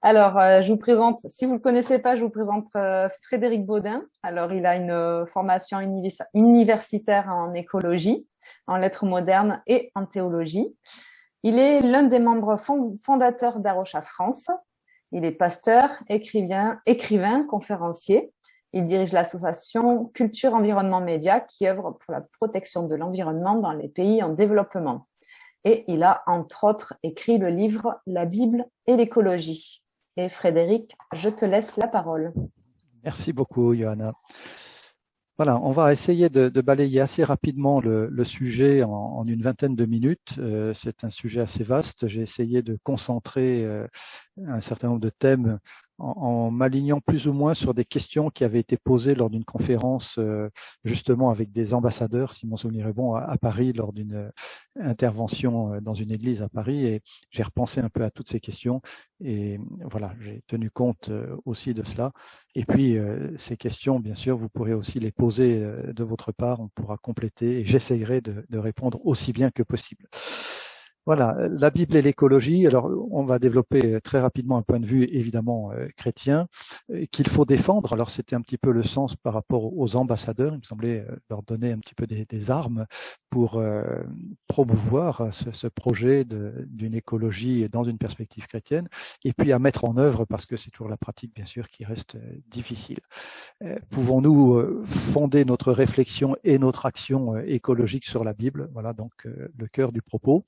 Alors, je vous présente, si vous ne le connaissez pas, je vous présente Frédéric Baudin. Alors, il a une formation universitaire en écologie, en lettres modernes et en théologie. Il est l'un des membres fondateurs d'Arocha France. Il est pasteur, écrivain, conférencier. Il dirige l'association Culture Environnement Média qui œuvre pour la protection de l'environnement dans les pays en développement. Et il a, entre autres, écrit le livre La Bible et l'écologie. Et Frédéric, je te laisse la parole. Merci beaucoup, Johanna. Voilà, on va essayer de balayer assez rapidement le sujet en une vingtaine de minutes. C'est un sujet assez vaste. J'ai essayé de concentrer un certain nombre de thèmes en m'alignant plus ou moins sur des questions qui avaient été posées lors d'une conférence justement avec des ambassadeurs, si mon souvenir est bon, à Paris, lors d'une intervention dans une église à Paris. Et j'ai repensé un peu à toutes ces questions et voilà, j'ai tenu compte aussi de cela. Et puis, ces questions, bien sûr, vous pourrez aussi les poser de votre part, on pourra compléter et j'essayerai de répondre aussi bien que possible. Voilà, la Bible et l'écologie. Alors, on va développer très rapidement un point de vue évidemment chrétien qu'il faut défendre. Alors, c'était un petit peu le sens par rapport aux ambassadeurs. Il me semblait leur donner un petit peu des armes pour promouvoir ce projet d'une écologie dans une perspective chrétienne et puis à mettre en œuvre parce que c'est toujours la pratique, bien sûr, qui reste difficile. Pouvons-nous fonder notre réflexion et notre action écologique sur la Bible? Voilà donc le cœur du propos.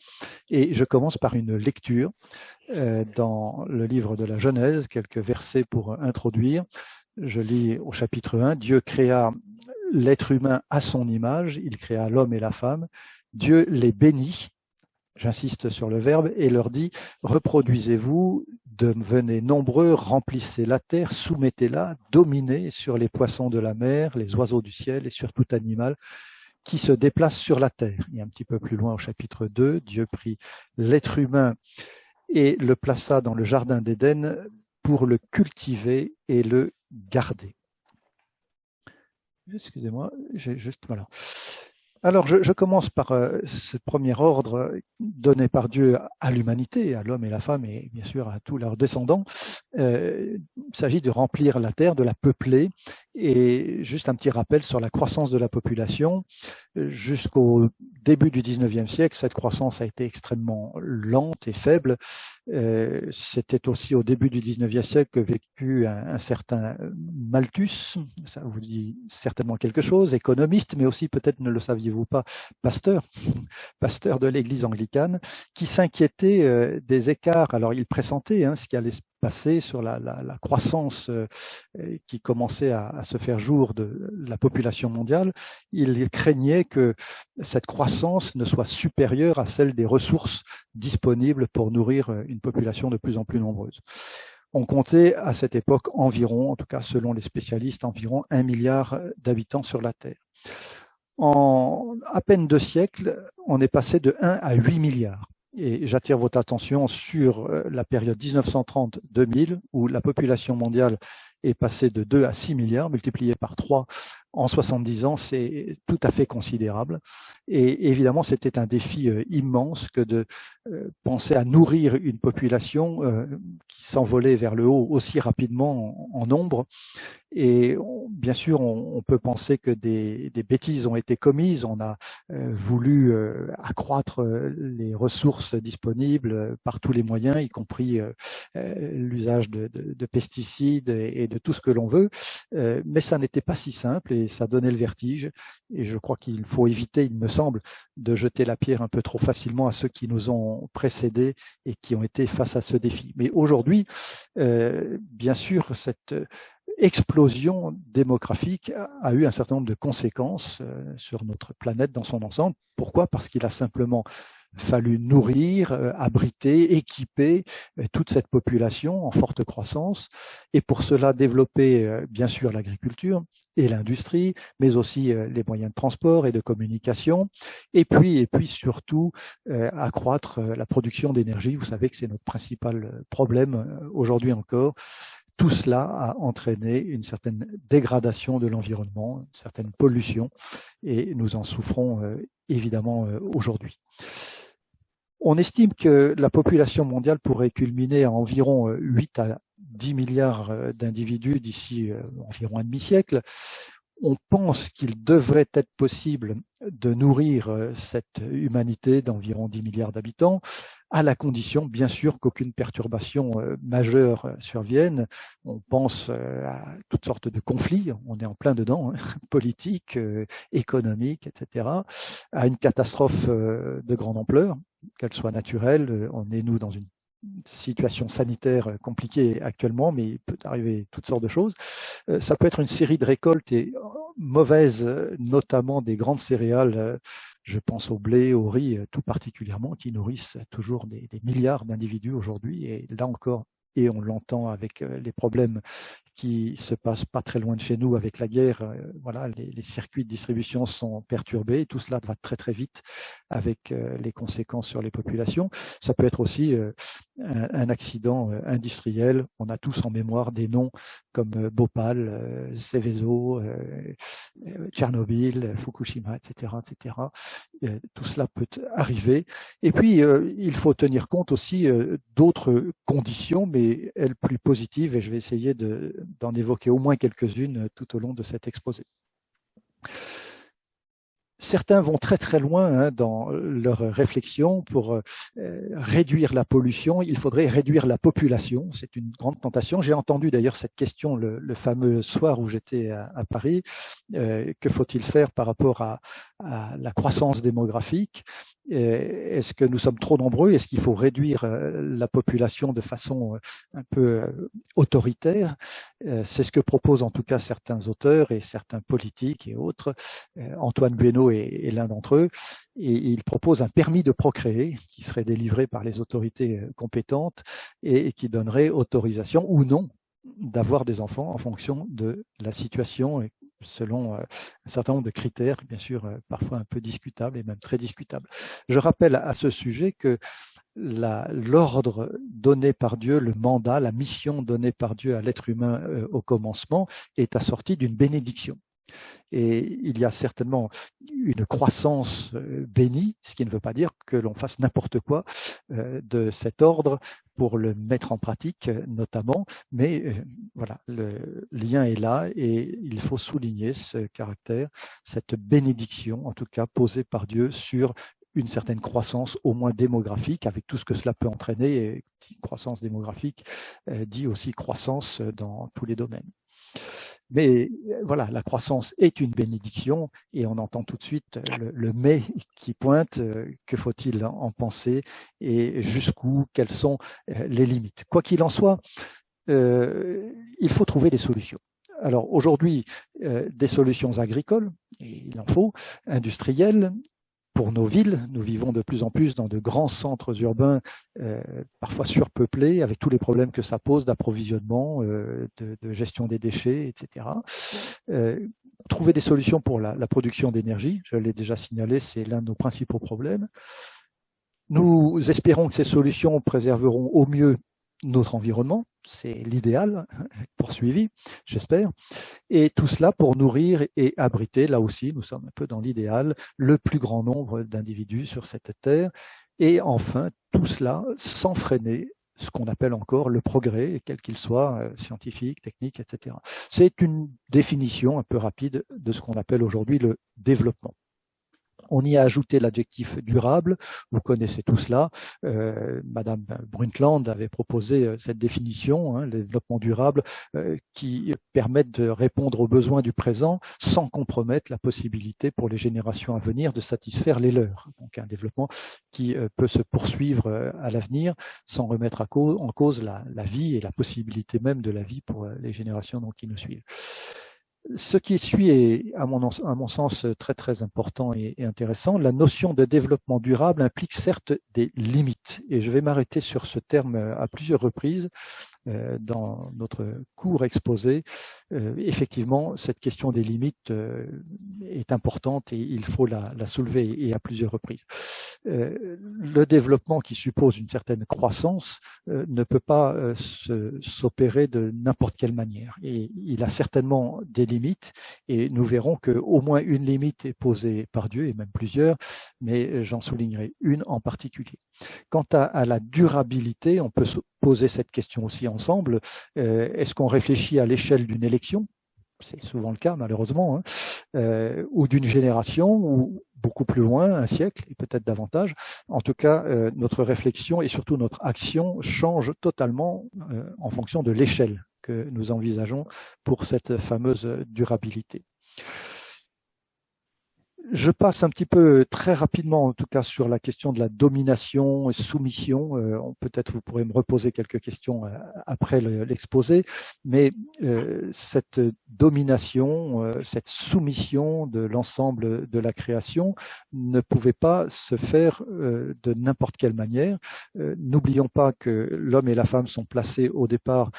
Et je commence par une lecture dans le livre de la Genèse, quelques versets pour introduire. Je lis au chapitre 1, Dieu créa l'être humain à son image, il créa l'homme et la femme. Dieu les bénit, j'insiste sur le verbe, et leur dit, reproduisez-vous, devenez nombreux, remplissez la terre, soumettez-la, dominez sur les poissons de la mer, les oiseaux du ciel et sur tout animal qui se déplace sur la terre. Et un petit peu plus loin au chapitre 2, Dieu prit l'être humain et le plaça dans le jardin d'Éden pour le cultiver et le garder. Excusez-moi, j'ai juste, voilà. Alors, je commence par ce premier ordre donné par Dieu à l'humanité, à l'homme et la femme, et bien sûr à tous leurs descendants. Il s'agit de remplir la terre, de la peupler, et juste un petit rappel sur la croissance de la population. Jusqu'au début du 19e siècle, cette croissance a été extrêmement lente et faible. C'était aussi au début du 19e siècle que vécut un certain Malthus, ça vous dit certainement quelque chose, économiste, mais aussi peut-être ne le saviez-vous pas, pasteur de l'église anglicane, qui s'inquiétait des écarts. Alors il pressentait ce qui allait se passer sur la croissance qui commençait à se faire jour de la population mondiale. Il craignait que cette croissance ne soit supérieure à celle des ressources disponibles pour nourrir une population de plus en plus nombreuse. On comptait à cette époque environ, en tout cas selon les spécialistes, environ 1 milliard d'habitants sur la Terre. En à peine 2 siècles, on est passé de 1 à 8 milliards. Et j'attire votre attention sur la période 1930-2000, où la population mondiale est passée de 2 à 6 milliards, multiplié par 3 en 70 ans, c'est tout à fait considérable. Et évidemment, c'était un défi immense que de penser à nourrir une population qui s'envolait vers le haut aussi rapidement en nombre. Et bien sûr, on peut penser que des bêtises ont été commises. On a voulu accroître les ressources disponibles par tous les moyens, y compris l'usage de pesticides et de tout ce que l'on veut. Mais ça n'était pas si simple et ça donnait le vertige. Et je crois qu'il faut éviter, il me semble, de jeter la pierre un peu trop facilement à ceux qui nous ont précédés et qui ont été face à ce défi. Mais aujourd'hui, bien sûr, cette explosion démographique a eu un certain nombre de conséquences sur notre planète dans son ensemble. Pourquoi? Parce qu'il a simplement fallu nourrir, abriter, équiper toute cette population en forte croissance et pour cela développer bien sûr l'agriculture et l'industrie, mais aussi les moyens de transport et de communication et puis surtout accroître la production d'énergie. Vous savez que c'est notre principal problème aujourd'hui encore. Tout cela a entraîné une certaine dégradation de l'environnement, une certaine pollution, et nous en souffrons évidemment aujourd'hui. On estime que la population mondiale pourrait culminer à environ 8 à 10 milliards d'individus d'ici environ un demi-siècle. On pense qu'il devrait être possible de nourrir cette humanité d'environ 10 milliards d'habitants, à la condition, bien sûr, qu'aucune perturbation majeure survienne. On pense à toutes sortes de conflits, on est en plein dedans, hein, politiques, économiques, etc., à une catastrophe de grande ampleur, qu'elle soit naturelle. On est, nous, dans une situation sanitaire compliquée actuellement, mais il peut arriver toutes sortes de choses. Ça peut être une série de récoltes et mauvaises, notamment des grandes céréales, je pense au blé, au riz tout particulièrement, qui nourrissent toujours des milliards d'individus aujourd'hui. Et là encore, et on l'entend avec les problèmes qui se passent pas très loin de chez nous avec la guerre, voilà, les circuits de distribution sont perturbés, tout cela va très très vite avec les conséquences sur les populations. Ça peut être aussi un accident industriel. On a tous en mémoire des noms comme Bhopal, Seveso, Tchernobyl, Fukushima, etc., etc. Tout cela peut arriver. Et puis, il faut tenir compte aussi d'autres conditions, mais elles plus positives, et je vais essayer d'en évoquer au moins quelques-unes tout au long de cet exposé. Certains vont très très loin hein, dans leur réflexion pour réduire la pollution. Il faudrait réduire la population. C'est une grande tentation. J'ai entendu d'ailleurs cette question le fameux soir où j'étais à Paris. Que faut-il faire par rapport à la croissance démographique? Est-ce que nous sommes trop nombreux? Est-ce qu'il faut réduire la population de façon un peu autoritaire? C'est ce que proposent en tout cas certains auteurs et certains politiques et autres. Antoine Bueno est l'un d'entre eux. Et il propose un permis de procréer qui serait délivré par les autorités compétentes et qui donnerait autorisation ou non d'avoir des enfants en fonction de la situation et selon un certain nombre de critères, bien sûr, parfois un peu discutables et même très discutables. Je rappelle à ce sujet que l'ordre donné par Dieu, le mandat, la mission donnée par Dieu à l'être humain au commencement est assorti d'une bénédiction. Et il y a certainement une croissance bénie, ce qui ne veut pas dire que l'on fasse n'importe quoi de cet ordre pour le mettre en pratique notamment, mais voilà, le lien est là et il faut souligner ce caractère, cette bénédiction en tout cas posée par Dieu sur une certaine croissance, au moins démographique, avec tout ce que cela peut entraîner. Et croissance démographique dit aussi croissance dans tous les domaines. Mais voilà, la croissance est une bénédiction et on entend tout de suite le mais qui pointe, que faut-il en penser et jusqu'où, quelles sont les limites. Quoi qu'il en soit, il faut trouver des solutions. Alors aujourd'hui, des solutions agricoles, et il en faut, industrielles, pour nos villes. Nous vivons de plus en plus dans de grands centres urbains, parfois surpeuplés, avec tous les problèmes que ça pose d'approvisionnement, de gestion des déchets, etc. Trouver des solutions pour la production d'énergie, je l'ai déjà signalé, c'est l'un de nos principaux problèmes. Nous espérons que ces solutions préserveront au mieux notre environnement, c'est l'idéal poursuivi, j'espère, et tout cela pour nourrir et abriter, là aussi nous sommes un peu dans l'idéal, le plus grand nombre d'individus sur cette terre, et enfin tout cela sans freiner ce qu'on appelle encore le progrès, quel qu'il soit, scientifique, technique, etc. C'est une définition un peu rapide de ce qu'on appelle aujourd'hui le développement. On y a ajouté l'adjectif durable, vous connaissez tout cela. Madame Brundtland avait proposé cette définition, le développement durable, qui permet de répondre aux besoins du présent sans compromettre la possibilité pour les générations à venir de satisfaire les leurs. Donc un développement qui peut se poursuivre à l'avenir sans remettre en cause la vie et la possibilité même de la vie pour les générations qui nous suivent. Ce qui suit est, à mon sens, très très important et intéressant. La notion de développement durable implique certes des limites, et je vais m'arrêter sur ce terme à plusieurs reprises dans notre court exposé. Effectivement, cette question des limites est importante et il faut la soulever, et à plusieurs reprises. Le développement qui suppose une certaine croissance ne peut pas s'opérer de n'importe quelle manière. Et il a certainement des limites, et nous verrons qu'au moins une limite est posée par Dieu, et même plusieurs, mais j'en soulignerai une en particulier. Quant à la durabilité, on peut se poser cette question aussi ensemble. Est-ce qu'on réfléchit à l'échelle d'une élection? C'est souvent le cas malheureusement, hein, ou d'une génération, ou beaucoup plus loin, un siècle et peut-être davantage. En tout cas, notre réflexion et surtout notre action change totalement en fonction de l'échelle que nous envisageons pour cette fameuse durabilité. Je passe un petit peu très rapidement, en tout cas, sur la question de la domination et soumission. Peut-être vous pourrez me reposer quelques questions après l'exposé, mais cette domination, cette soumission de l'ensemble de la création ne pouvait pas se faire de n'importe quelle manière. N'oublions pas que l'homme et la femme sont placés au départ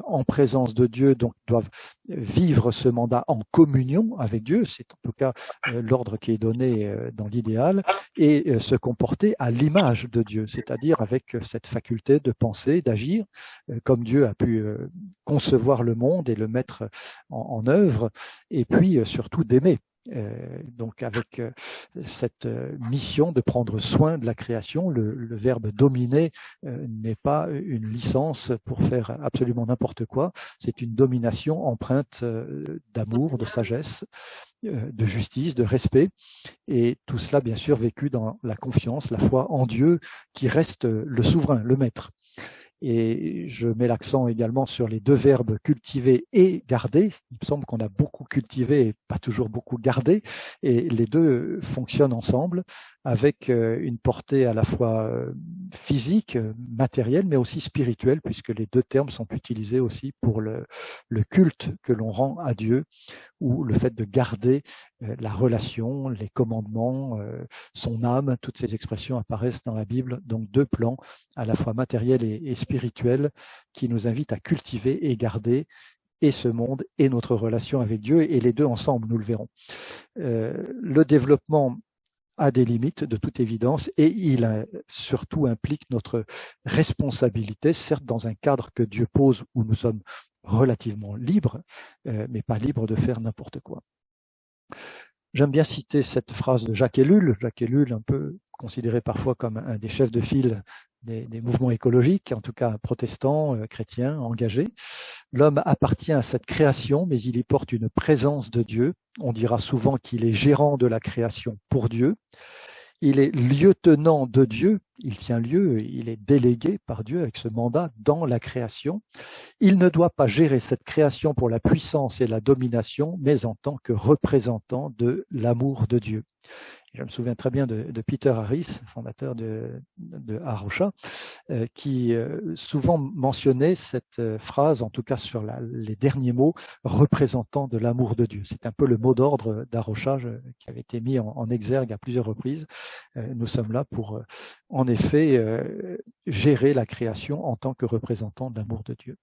en présence de Dieu, donc doivent vivre ce mandat en communion avec Dieu, c'est en tout cas l'ordre qui est donné dans l'idéal, et se comporter à l'image de Dieu, c'est-à-dire avec cette faculté de penser, d'agir, comme Dieu a pu concevoir le monde et le mettre en œuvre, et puis surtout d'aimer. Donc avec cette mission de prendre soin de la création, le verbe dominer n'est pas une licence pour faire absolument n'importe quoi, c'est une domination empreinte d'amour, de sagesse, de justice, de respect, et tout cela bien sûr vécu dans la confiance, la foi en Dieu qui reste le souverain, le maître. Et je mets l'accent également sur les deux verbes cultiver et garder. Il me semble qu'on a beaucoup cultivé et pas toujours beaucoup gardé. Et les deux fonctionnent ensemble avec une portée à la fois physique, matérielle, mais aussi spirituelle, puisque les deux termes sont utilisés aussi pour le culte que l'on rend à Dieu, ou le fait de garder la relation, les commandements, son âme, toutes ces expressions apparaissent dans la Bible, donc deux plans à la fois matériels et spirituels qui nous invitent à cultiver et garder et ce monde et notre relation avec Dieu, et les deux ensemble, nous le verrons. Le développement a des limites de toute évidence, et il surtout implique notre responsabilité, certes dans un cadre que Dieu pose où nous sommes relativement libres, mais pas libres de faire n'importe quoi. J'aime bien citer cette phrase de Jacques Ellul, un peu considéré parfois comme un des chefs de file des mouvements écologiques, en tout cas protestants, chrétiens, engagés. L'homme appartient à cette création, mais il y porte une présence de Dieu. On dira souvent qu'il est gérant de la création pour Dieu. Il est lieutenant de Dieu, il tient lieu, il est délégué par Dieu avec ce mandat dans la création. Il ne doit pas gérer cette création pour la puissance et la domination, mais en tant que représentant de l'amour de Dieu. Je me souviens très bien de Peter Harris, fondateur de Arusha, qui souvent mentionnait cette phrase, en tout cas sur les derniers mots, représentant de l'amour de Dieu. C'est un peu le mot d'ordre d'Arusha qui avait été mis en exergue à plusieurs reprises. Nous sommes là pour, en effet, gérer la création en tant que représentant de l'amour de Dieu.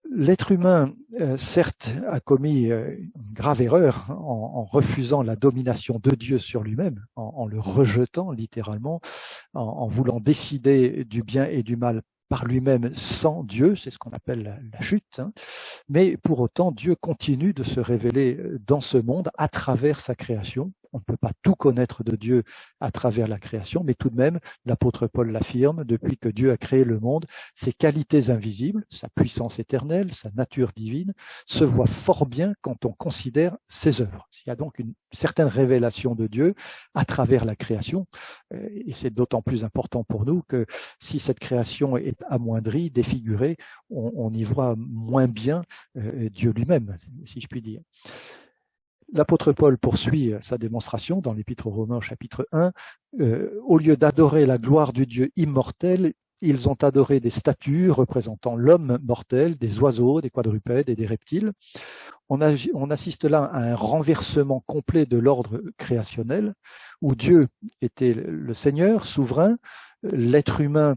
L'être humain, certes, a commis une grave erreur en refusant la domination de Dieu sur lui-même, en le rejetant littéralement, en voulant décider du bien et du mal par lui-même sans Dieu, c'est ce qu'on appelle la chute. Mais pour autant, Dieu continue de se révéler dans ce monde à travers sa création. On ne peut pas tout connaître de Dieu à travers la création, mais tout de même, l'apôtre Paul l'affirme, depuis que Dieu a créé le monde, ses qualités invisibles, sa puissance éternelle, sa nature divine, se voient fort bien quand on considère ses œuvres. Il y a donc une certaine révélation de Dieu à travers la création, et c'est d'autant plus important pour nous que si cette création est amoindrie, défigurée, on y voit moins bien Dieu lui-même, si je puis dire. L'apôtre Paul poursuit sa démonstration dans l'Épître aux Romains au chapitre 1. Au lieu d'adorer la gloire du Dieu immortel, ils ont adoré des statues représentant l'homme mortel, des oiseaux, des quadrupèdes et des reptiles. On assiste là à un renversement complet de l'ordre créationnel, où Dieu était le Seigneur souverain, l'être humain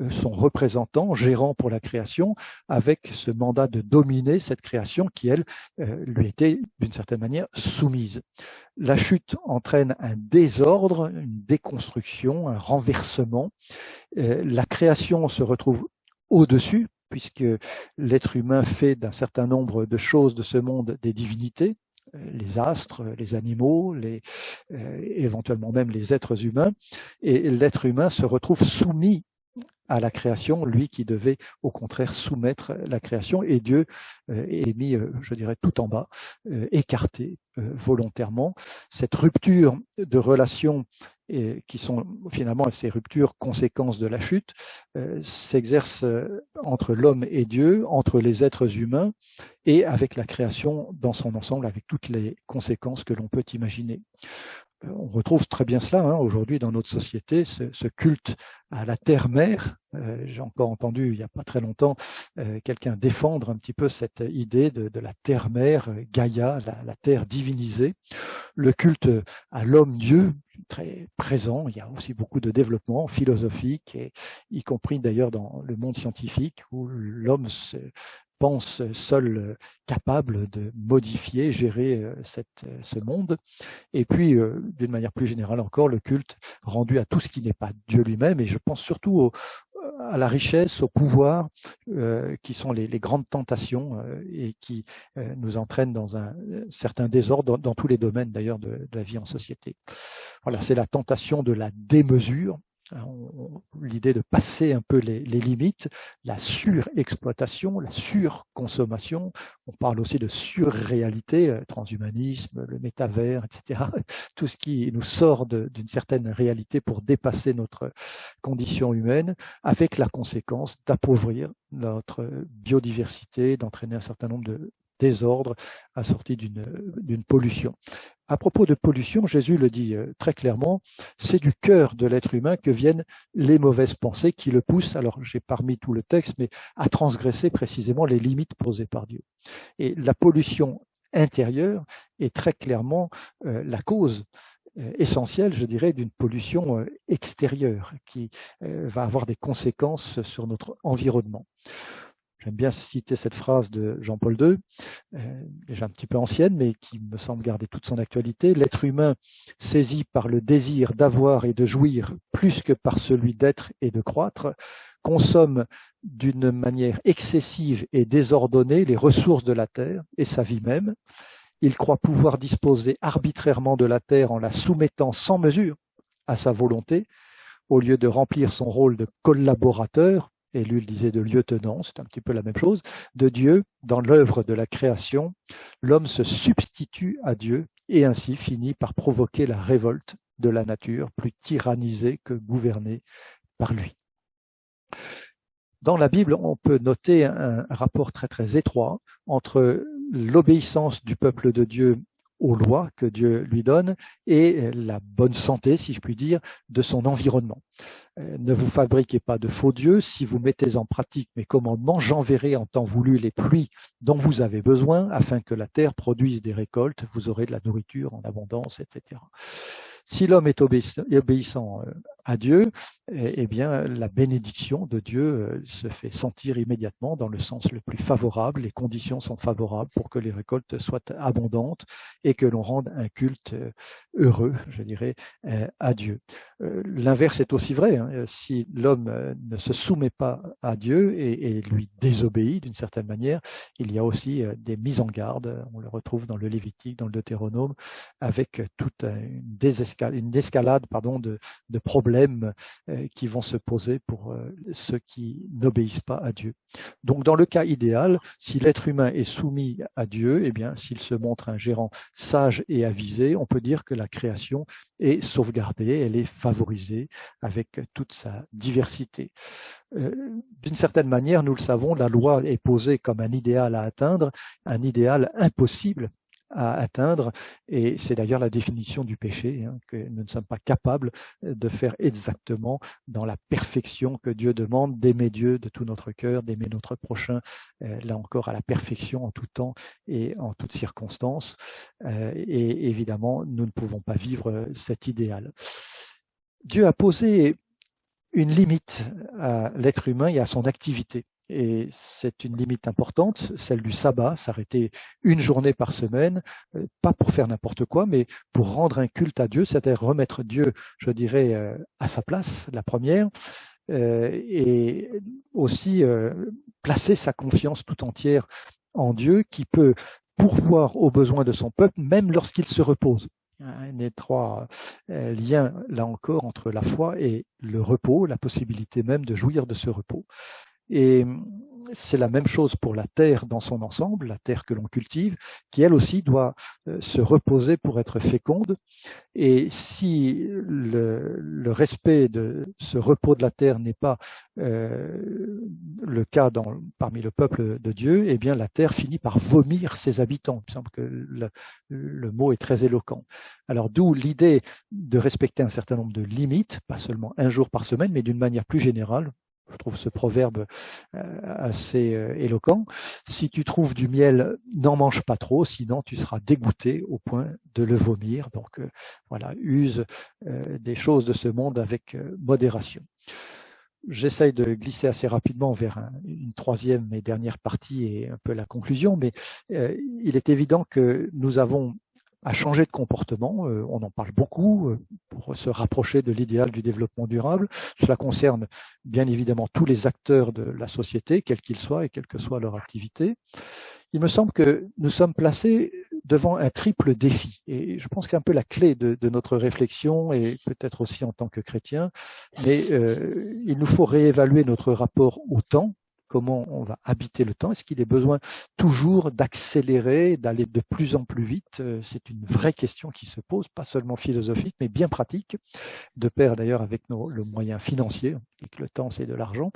son représentant, gérant pour la création, avec ce mandat de dominer cette création qui, elle, lui était d'une certaine manière soumise. La chute entraîne un désordre, une déconstruction, un renversement. La création se retrouve au-dessus, puisque l'être humain fait d'un certain nombre de choses de ce monde des divinités, les astres, les animaux, éventuellement même les êtres humains, et l'être humain se retrouve soumis à la création, lui qui devait au contraire soumettre la création, et Dieu est mis, je dirais, tout en bas, écarté volontairement. Cette rupture de relations qui sont finalement ces ruptures conséquences de la chute, s'exercent entre l'homme et Dieu, entre les êtres humains et avec la création dans son ensemble, avec toutes les conséquences que l'on peut imaginer. On retrouve très bien cela aujourd'hui dans notre société, ce culte à la terre-mère. J'ai encore entendu il n'y a pas très longtemps quelqu'un défendre un petit peu cette idée de la terre-mère, Gaïa, la terre divinisée. Le culte à l'homme-dieu, très présent. Il y a aussi beaucoup de développement philosophique, et y compris d'ailleurs dans le monde scientifique, où l'homme pense seul capable de modifier, gérer ce monde. Et puis, d'une manière plus générale encore, le culte rendu à tout ce qui n'est pas Dieu lui-même, et je pense surtout à la richesse, au pouvoir, qui sont les grandes tentations et qui nous entraînent dans un certain désordre dans tous les domaines d'ailleurs de la vie en société. Voilà, c'est la tentation de la démesure, l'idée de passer un peu les limites, la surexploitation, la surconsommation. On parle aussi de surréalité, transhumanisme, le métavers, etc. Tout ce qui nous sort d'une certaine réalité pour dépasser notre condition humaine, avec la conséquence d'appauvrir notre biodiversité, d'entraîner un certain nombre de désordres assortis d'une pollution. À propos de pollution, Jésus le dit très clairement, c'est du cœur de l'être humain que viennent les mauvaises pensées qui le poussent, alors j'ai pas remis tout le texte, mais à transgresser précisément les limites posées par Dieu. Et la pollution intérieure est très clairement la cause essentielle, je dirais, d'une pollution extérieure qui va avoir des conséquences sur notre environnement. J'aime bien citer cette phrase de Jean-Paul II, déjà un petit peu ancienne, mais qui me semble garder toute son actualité. L'être humain, saisi par le désir d'avoir et de jouir plus que par celui d'être et de croître, consomme d'une manière excessive et désordonnée les ressources de la terre et sa vie même. Il croit pouvoir disposer arbitrairement de la terre en la soumettant sans mesure à sa volonté, au lieu de remplir son rôle de collaborateur, et lui il disait de lieutenant, c'est un petit peu la même chose, de Dieu dans l'œuvre de la création. L'homme se substitue à Dieu et ainsi finit par provoquer la révolte de la nature, plus tyrannisée que gouvernée par lui. Dans la Bible, on peut noter un rapport très très étroit entre l'obéissance du peuple de Dieu aux lois que Dieu lui donne et la bonne santé, si je puis dire, de son environnement. Ne vous fabriquez pas de faux dieux, si vous mettez en pratique mes commandements, j'enverrai en temps voulu les pluies dont vous avez besoin afin que la terre produise des récoltes, vous aurez de la nourriture en abondance, etc. Si l'homme est obéissant à Dieu, eh bien, la bénédiction de Dieu se fait sentir immédiatement dans le sens le plus favorable. Les conditions sont favorables pour que les récoltes soient abondantes et que l'on rende un culte heureux, je dirais, à Dieu. L'inverse est aussi vrai. Si l'homme ne se soumet pas à Dieu et lui désobéit d'une certaine manière, il y a aussi des mises en garde. On le retrouve dans le Lévitique, dans le Deutéronome, avec toute une escalade de problèmes qui vont se poser pour ceux qui n'obéissent pas à Dieu. Donc, dans le cas idéal, si l'être humain est soumis à Dieu, eh bien, s'il se montre un gérant sage et avisé, on peut dire que la création est sauvegardée, elle est favorisée avec toute sa diversité. D'une certaine manière, nous le savons, la loi est posée comme un idéal à atteindre, un idéal impossible à atteindre, et c'est d'ailleurs la définition du péché, que nous ne sommes pas capables de faire exactement dans la perfection que Dieu demande, d'aimer Dieu de tout notre cœur, d'aimer notre prochain, là encore à la perfection en tout temps et en toutes circonstances, et évidemment nous ne pouvons pas vivre cet idéal. Dieu a posé une limite à l'être humain et à son activité. Et c'est une limite importante, celle du sabbat, s'arrêter une journée par semaine, pas pour faire n'importe quoi, mais pour rendre un culte à Dieu, c'est-à-dire remettre Dieu, je dirais, à sa place, la première, et aussi placer sa confiance tout entière en Dieu qui peut pourvoir aux besoins de son peuple, même lorsqu'il se repose. Un étroit lien, là encore, entre la foi et le repos, la possibilité même de jouir de ce repos. Et c'est la même chose pour la terre dans son ensemble, la terre que l'on cultive, qui elle aussi doit se reposer pour être féconde. Et si le respect de ce repos de la terre n'est pas le cas parmi le peuple de Dieu, eh bien la terre finit par vomir ses habitants. Il me semble que le mot est très éloquent. Alors d'où l'idée de respecter un certain nombre de limites, pas seulement un jour par semaine, mais d'une manière plus générale. Je trouve ce proverbe assez éloquent. Si tu trouves du miel, n'en mange pas trop, sinon tu seras dégoûté au point de le vomir. Donc voilà, use des choses de ce monde avec modération. J'essaye de glisser assez rapidement vers une troisième et dernière partie et un peu la conclusion, mais il est évident que nous avons à changer de comportement. On en parle beaucoup pour se rapprocher de l'idéal du développement durable. Cela concerne bien évidemment tous les acteurs de la société, quels qu'ils soient et quelle que soit leur activité. Il me semble que nous sommes placés devant un triple défi. Et je pense que c'est un peu la clé de notre réflexion, et peut-être aussi en tant que chrétiens. Mais il nous faut réévaluer notre rapport au temps. Comment on va habiter le temps? Est-ce qu'il est besoin toujours d'accélérer, d'aller de plus en plus vite? C'est une vraie question qui se pose, pas seulement philosophique, mais bien pratique, de pair d'ailleurs avec le moyen financier, et que le temps c'est de l'argent.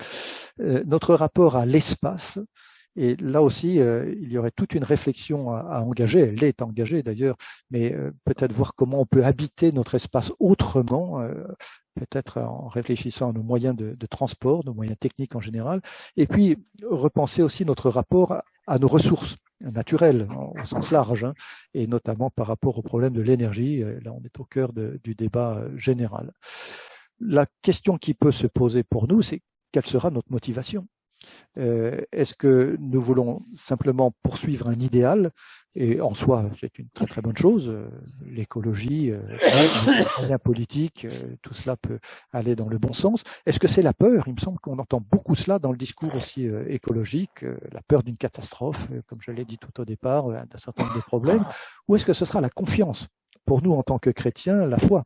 Notre rapport à l'espace, et là aussi, il y aurait toute une réflexion à engager, elle est engagée d'ailleurs, mais peut-être voir comment on peut habiter notre espace autrement, peut-être en réfléchissant à nos moyens de transport, nos moyens techniques en général, et puis repenser aussi notre rapport à nos ressources naturelles au sens large, hein, et notamment par rapport au problème de l'énergie. Là, on est au cœur du débat général. La question qui peut se poser pour nous, c'est quelle sera notre motivation? Est-ce que nous voulons simplement poursuivre un idéal? Et en soi, c'est une très très bonne chose. L'écologie, les moyens politiques, tout cela peut aller dans le bon sens. Est-ce que c'est la peur? Il me semble qu'on entend beaucoup cela dans le discours aussi écologique, la peur d'une catastrophe, comme je l'ai dit tout au départ, d'un certain nombre de problèmes. Ou est-ce que ce sera la confiance? Pour nous, en tant que chrétiens, la foi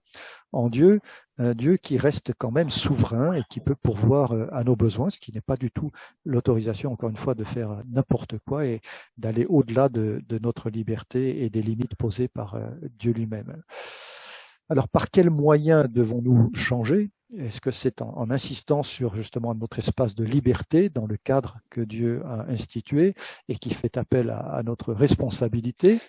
en Dieu, un Dieu qui reste quand même souverain et qui peut pourvoir à nos besoins, ce qui n'est pas du tout l'autorisation, encore une fois, de faire n'importe quoi et d'aller au-delà de notre liberté et des limites posées par Dieu lui-même. Alors, par quels moyens devons-nous changer? Est-ce que c'est en insistant sur justement notre espace de liberté dans le cadre que Dieu a institué et qui fait appel à notre responsabilité?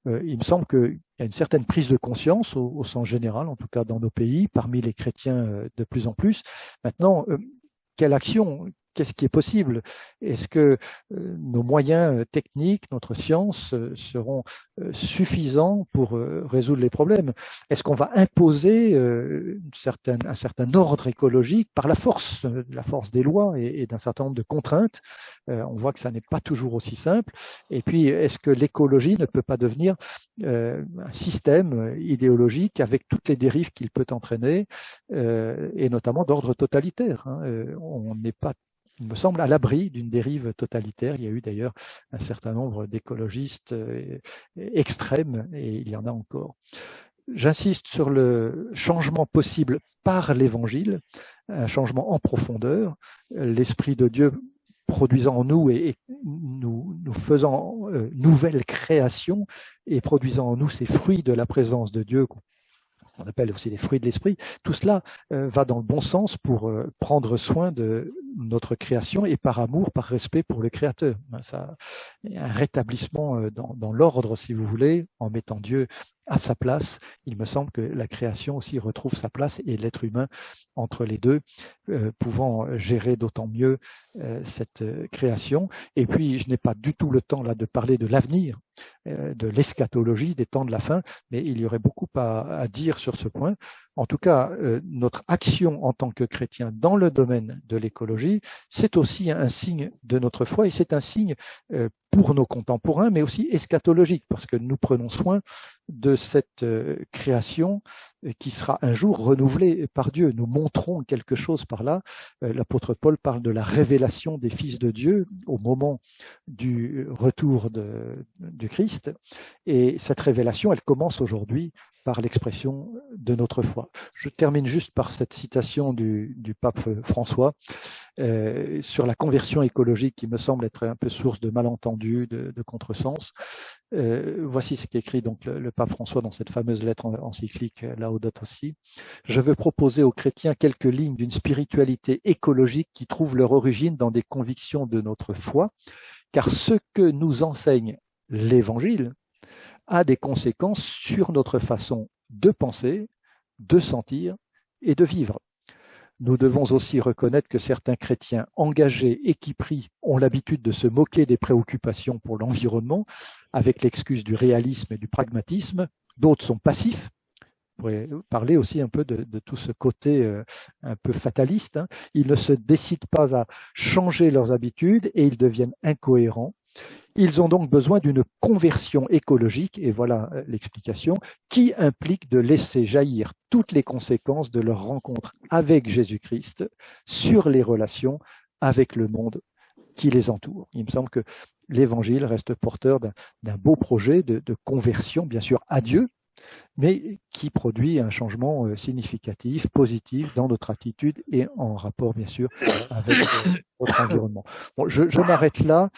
Il me semble qu'il y a une certaine prise de conscience au sens général, en tout cas dans nos pays, parmi les chrétiens de plus en plus. Maintenant, quelle action? Qu'est-ce qui est possible? Est-ce que nos moyens techniques, notre science seront suffisants pour résoudre les problèmes? Est-ce qu'on va imposer un certain ordre écologique par la force des lois et d'un certain nombre de contraintes? On voit que ça n'est pas toujours aussi simple. Et puis, est-ce que l'écologie ne peut pas devenir un système idéologique avec toutes les dérives qu'il peut entraîner, et notamment d'ordre totalitaire, hein? On n'est pas, il me semble, à l'abri d'une dérive totalitaire. Il y a eu d'ailleurs un certain nombre d'écologistes extrêmes, et il y en a encore. J'insiste sur le changement possible par l'Évangile, un changement en profondeur, l'Esprit de Dieu produisant en nous et nous faisant nouvelle création et produisant en nous ces fruits de la présence de Dieu, on appelle aussi les fruits de l'esprit. Tout cela va dans le bon sens pour prendre soin de notre création et par amour, par respect pour le Créateur. Ça, un rétablissement dans l'ordre, si vous voulez, en mettant Dieu à sa place. Il me semble que la création aussi retrouve sa place et l'être humain entre les deux, pouvant gérer d'autant mieux cette création. Et puis, je n'ai pas du tout le temps là de parler de l'avenir, de l'eschatologie, des temps de la fin, mais il y aurait beaucoup à dire sur ce point. En tout cas, notre action en tant que chrétien dans le domaine de l'écologie, c'est aussi un signe de notre foi et c'est un signe pour nos contemporains, mais aussi eschatologique, parce que nous prenons soin de cette création qui sera un jour renouvelée par Dieu. Nous montrons quelque chose par là. L'apôtre Paul parle de la révélation des fils de Dieu au moment du retour du Christ. Et cette révélation, elle commence aujourd'hui par l'expression de notre foi. Je termine juste par cette citation du pape François sur la conversion écologique qui me semble être un peu source de malentendus, de contresens. Voici ce qu'écrit donc le pape François dans cette fameuse lettre encyclique Laudato Si. Je veux proposer aux chrétiens quelques lignes d'une spiritualité écologique qui trouve leur origine dans des convictions de notre foi, car ce que nous enseigne l'Évangile a des conséquences sur notre façon de penser, de sentir et de vivre. Nous devons aussi reconnaître que certains chrétiens engagés et qui prient ont l'habitude de se moquer des préoccupations pour l'environnement avec l'excuse du réalisme et du pragmatisme. D'autres sont passifs. On pourrait parler aussi un peu de tout ce côté un peu fataliste. Ils ne se décident pas à changer leurs habitudes et ils deviennent incohérents. Ils ont donc besoin d'une conversion écologique, et voilà l'explication, qui implique de laisser jaillir toutes les conséquences de leur rencontre avec Jésus-Christ sur les relations avec le monde qui les entoure. Il me semble que l'Évangile reste porteur d'un beau projet de conversion, bien sûr, à Dieu, mais qui produit un changement significatif, positif dans notre attitude et en rapport, bien sûr, avec notre environnement. Bon, je m'arrête là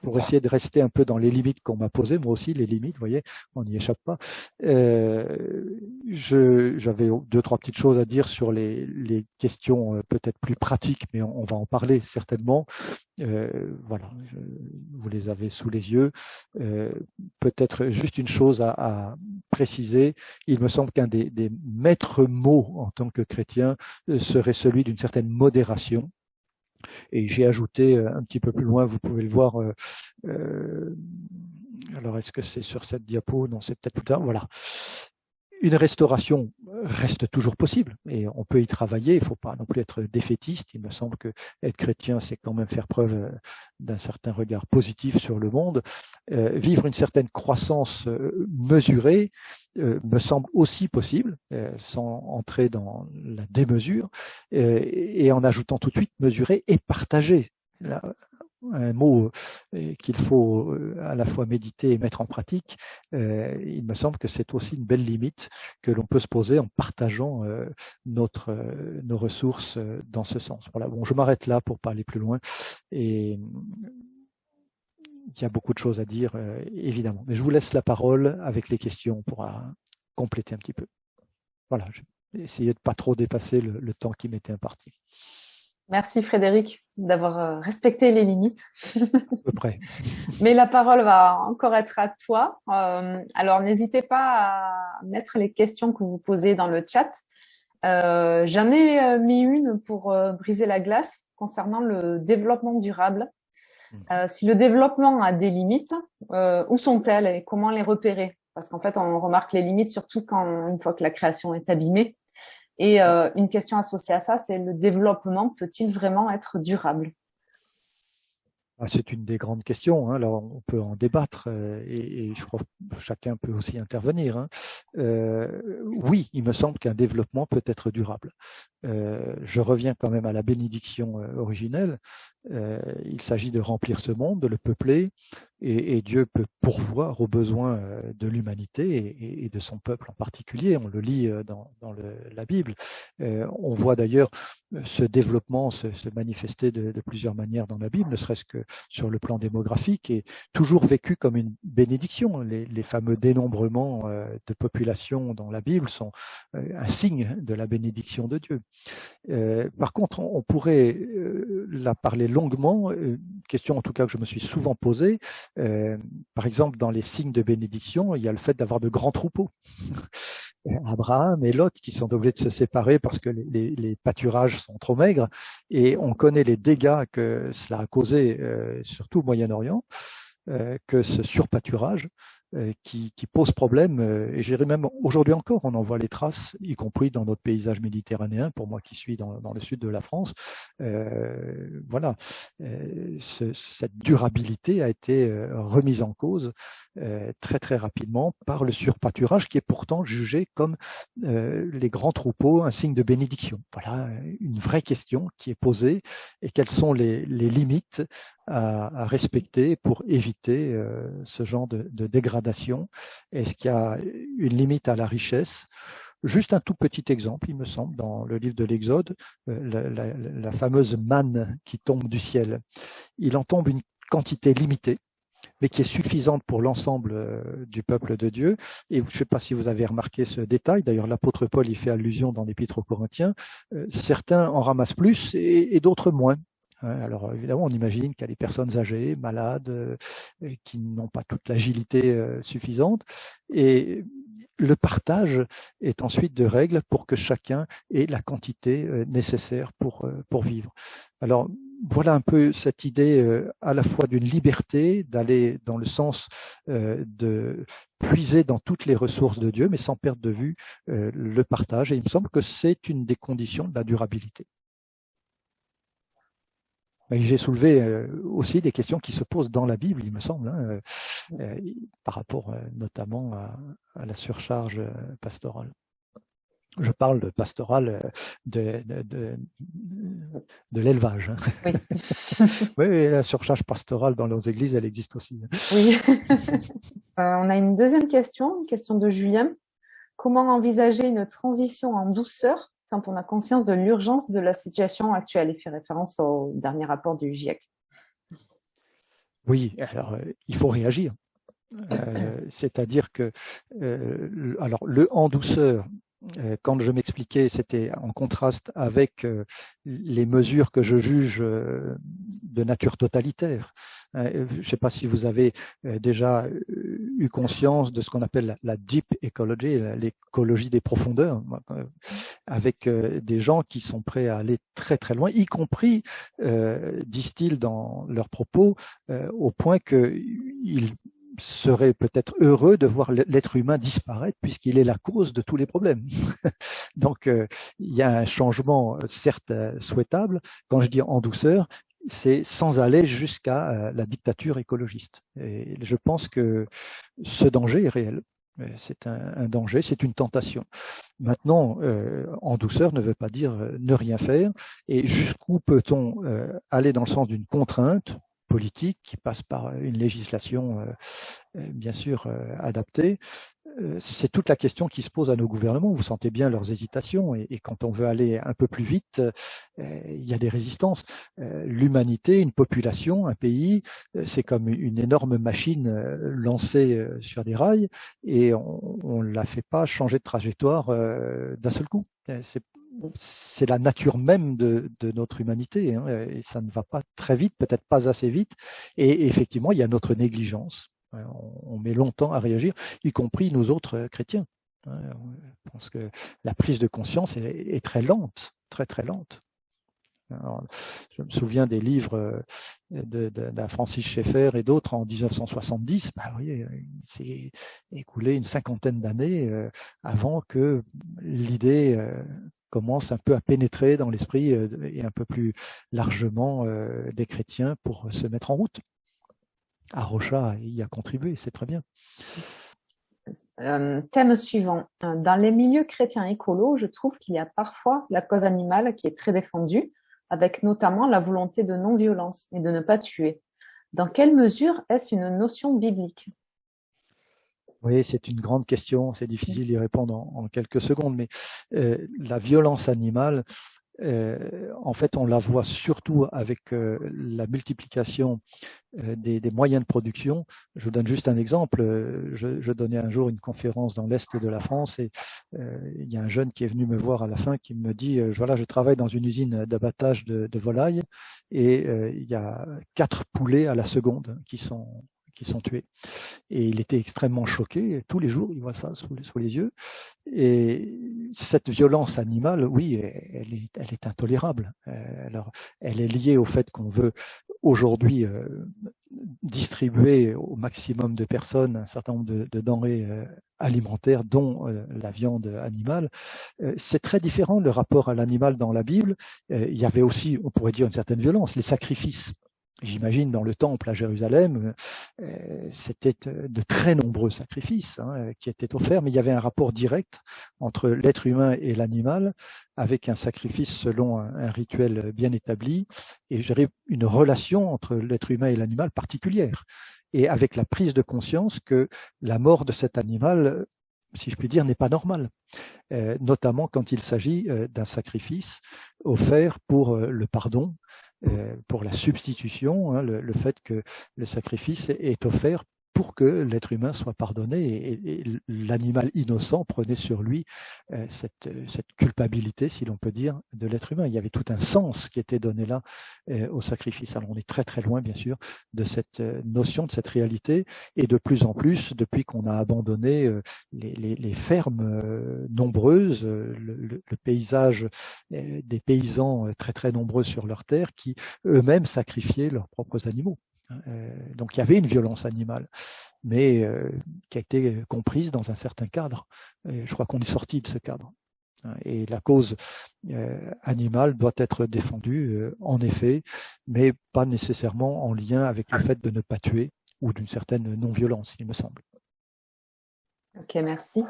pour essayer de rester un peu dans les limites qu'on m'a posées. Moi aussi, les limites, vous voyez, on n'y échappe pas. J'avais deux, trois petites choses à dire sur les questions peut-être plus pratiques, mais on va en parler certainement. Voilà, vous les avez sous les yeux. Peut-être juste une chose à préciser. Il me semble qu'un des maîtres mots en tant que chrétien serait celui d'une certaine modération. Et j'ai ajouté un petit peu plus loin, vous pouvez le voir. Alors, est-ce que c'est sur cette diapo? Non, c'est peut-être plus tard. Voilà. Une restauration reste toujours possible et on peut y travailler. Il ne faut pas non plus être défaitiste. Il me semble que être chrétien, c'est quand même faire preuve d'un certain regard positif sur le monde. Vivre une certaine croissance mesurée me semble aussi possible, sans entrer dans la démesure, et en ajoutant tout de suite mesurer et partager. Là, un mot qu'il faut à la fois méditer et mettre en pratique, il me semble que c'est aussi une belle limite que l'on peut se poser en partageant nos ressources dans ce sens. Voilà, bon, je m'arrête là pour pas aller plus loin et il y a beaucoup de choses à dire, évidemment. Mais je vous laisse la parole avec les questions pour compléter un petit peu. Voilà, j'ai essayé de pas trop dépasser le temps qui m'était imparti. Merci Frédéric d'avoir respecté les limites. À peu près. Mais la parole va encore être à toi. Alors n'hésitez pas à mettre les questions que vous posez dans le chat. J'en ai mis une pour briser la glace concernant le développement durable. Si le développement a des limites, où sont-elles et comment les repérer? Parce qu'en fait, on remarque les limites surtout une fois que la création est abîmée. Et une question associée à ça, c'est le développement peut-il vraiment être durable? C'est une des grandes questions. Hein. Là, on peut en débattre et je crois que chacun peut aussi intervenir. Hein. Oui, il me semble qu'un développement peut être durable. Je reviens quand même à la bénédiction originelle. Il s'agit de remplir ce monde, de le peupler, et Dieu peut pourvoir aux besoins de l'humanité et de son peuple en particulier. On le lit dans la Bible. On voit d'ailleurs ce développement se manifester de plusieurs manières dans la Bible, ne serait-ce que sur le plan démographique, et toujours vécu comme une bénédiction. Les fameux dénombrements de population dans la Bible sont un signe de la bénédiction de Dieu. Par contre, on pourrait là parler longuement, une question en tout cas que je me suis souvent posée. Par exemple, dans les signes de bénédiction, il y a le fait d'avoir de grands troupeaux. Abraham et Lot qui sont obligés de se séparer parce que les pâturages sont trop maigres, et on connaît les dégâts que cela a causé, surtout au Moyen-Orient, que ce surpâturage qui pose problème. Et je dirais même aujourd'hui encore, on en voit les traces, y compris dans notre paysage méditerranéen, pour moi qui suis dans le sud de la France. Voilà, cette durabilité a été remise en cause très très rapidement par le surpâturage, qui est pourtant jugé comme les grands troupeaux un signe de bénédiction. Voilà une vraie question qui est posée, et quelles sont les limites à respecter pour éviter ce genre de dégradation. Est-ce qu'il y a une limite à la richesse? Juste un tout petit exemple, il me semble, dans le livre de l'Exode, la fameuse manne qui tombe du ciel. Il en tombe une quantité limitée, mais qui est suffisante pour l'ensemble du peuple de Dieu. Et je ne sais pas si vous avez remarqué ce détail, d'ailleurs l'apôtre Paul y fait allusion dans l'Épître aux Corinthiens, certains en ramassent plus et d'autres moins. Alors évidemment, on imagine qu'il y a des personnes âgées, malades, qui n'ont pas toute l'agilité suffisante. Et le partage est ensuite de règle pour que chacun ait la quantité nécessaire pour vivre. Alors voilà un peu cette idée à la fois d'une liberté, d'aller dans le sens de puiser dans toutes les ressources de Dieu, mais sans perdre de vue le partage. Et il me semble que c'est une des conditions de la durabilité. J'ai soulevé aussi des questions qui se posent dans la Bible, il me semble, par rapport notamment à la surcharge pastorale. Je parle de pastorale de l'élevage. Oui. Oui, la surcharge pastorale dans nos églises, elle existe aussi. Oui. On a une deuxième question, une question de Julien. Comment envisager une transition en douceur quand on a conscience de l'urgence de la situation actuelle? Il fait référence au dernier rapport du GIEC. Oui, alors il faut réagir. C'est-à-dire que alors le en douceur, quand je m'expliquais, c'était en contraste avec les mesures que je juge de nature totalitaire. Je ne sais pas si vous avez déjà eu conscience de ce qu'on appelle la deep ecology, l'écologie des profondeurs, avec des gens qui sont prêts à aller très très loin, y compris, disent-ils dans leurs propos, au point qu'ils serait peut-être heureux de voir l'être humain disparaître puisqu'il est la cause de tous les problèmes. Donc, il y a un changement, certes souhaitable. Quand je dis en douceur, c'est sans aller jusqu'à la dictature écologiste. Et je pense que ce danger est réel. C'est un danger, c'est une tentation. Maintenant, en douceur ne veut pas dire ne rien faire. Et jusqu'où peut-on aller dans le sens d'une contrainte politique qui passe par une législation bien sûr adaptée? C'est toute la question qui se pose à nos gouvernements. Vous sentez bien leurs hésitations, et quand on veut aller un peu plus vite, il y a des résistances. L'humanité, une population, un pays, c'est comme une énorme machine lancée sur des rails, et on ne la fait pas changer de trajectoire d'un seul coup. C'est la nature même de notre humanité, hein, et ça ne va pas très vite, peut-être pas assez vite, et effectivement, il y a notre négligence. On met longtemps à réagir, y compris nous autres chrétiens. Je pense que la prise de conscience est très lente, très très lente. Alors, je me souviens des livres d'un Francis Schaeffer et d'autres en 1970. Bah oui, il s'est écoulé une cinquantaine d'années avant que l'idée commence un peu à pénétrer dans l'esprit et un peu plus largement des chrétiens pour se mettre en route. Arocha y a contribué, c'est très bien. Thème suivant. Dans les milieux chrétiens écolos, je trouve qu'il y a parfois la cause animale qui est très défendue, avec notamment la volonté de non-violence et de ne pas tuer. Dans quelle mesure est-ce une notion biblique? Oui, c'est une grande question, c'est difficile d'y répondre en quelques secondes, mais la violence animale, en fait, on la voit surtout avec la multiplication des moyens de production. Je vous donne juste un exemple. Je donnais un jour une conférence dans l'Est de la France, et il y a un jeune qui est venu me voir à la fin qui me dit voilà, je travaille dans une usine d'abattage de volailles, et il y a 4 poulets à la seconde qui sont tués. Et il était extrêmement choqué. Tous les jours, il voit ça sous les yeux. Et cette violence animale, oui, elle est intolérable. Alors, elle est liée au fait qu'on veut aujourd'hui distribuer au maximum de personnes un certain nombre de denrées alimentaires, dont la viande animale. C'est très différent le rapport à l'animal dans la Bible. Il y avait aussi, on pourrait dire, une certaine violence, les sacrifices. J'imagine dans le temple à Jérusalem, c'était de très nombreux sacrifices qui étaient offerts, mais il y avait un rapport direct entre l'être humain et l'animal, avec un sacrifice selon un rituel bien établi, et je dirais une relation entre l'être humain et l'animal particulière, et avec la prise de conscience que la mort de cet animal, si je puis dire, n'est pas normale, notamment quand il s'agit d'un sacrifice offert pour le pardon, pour la substitution, le fait que le sacrifice est offert pour que l'être humain soit pardonné, et l'animal innocent prenait sur lui cette culpabilité, si l'on peut dire, de l'être humain. Il y avait tout un sens qui était donné là au sacrifice. Alors on est très très loin, bien sûr, de cette notion, de cette réalité, et de plus en plus, depuis qu'on a abandonné les fermes nombreuses, le paysage des paysans très très nombreux sur leur terre qui eux-mêmes sacrifiaient leurs propres animaux. Donc il y avait une violence animale, mais qui a été comprise dans un certain cadre. Et je crois qu'on est sorti de ce cadre. Et la cause animale doit être défendue, en effet, mais pas nécessairement en lien avec le fait de ne pas tuer ou d'une certaine non-violence, il me semble. Ok, merci.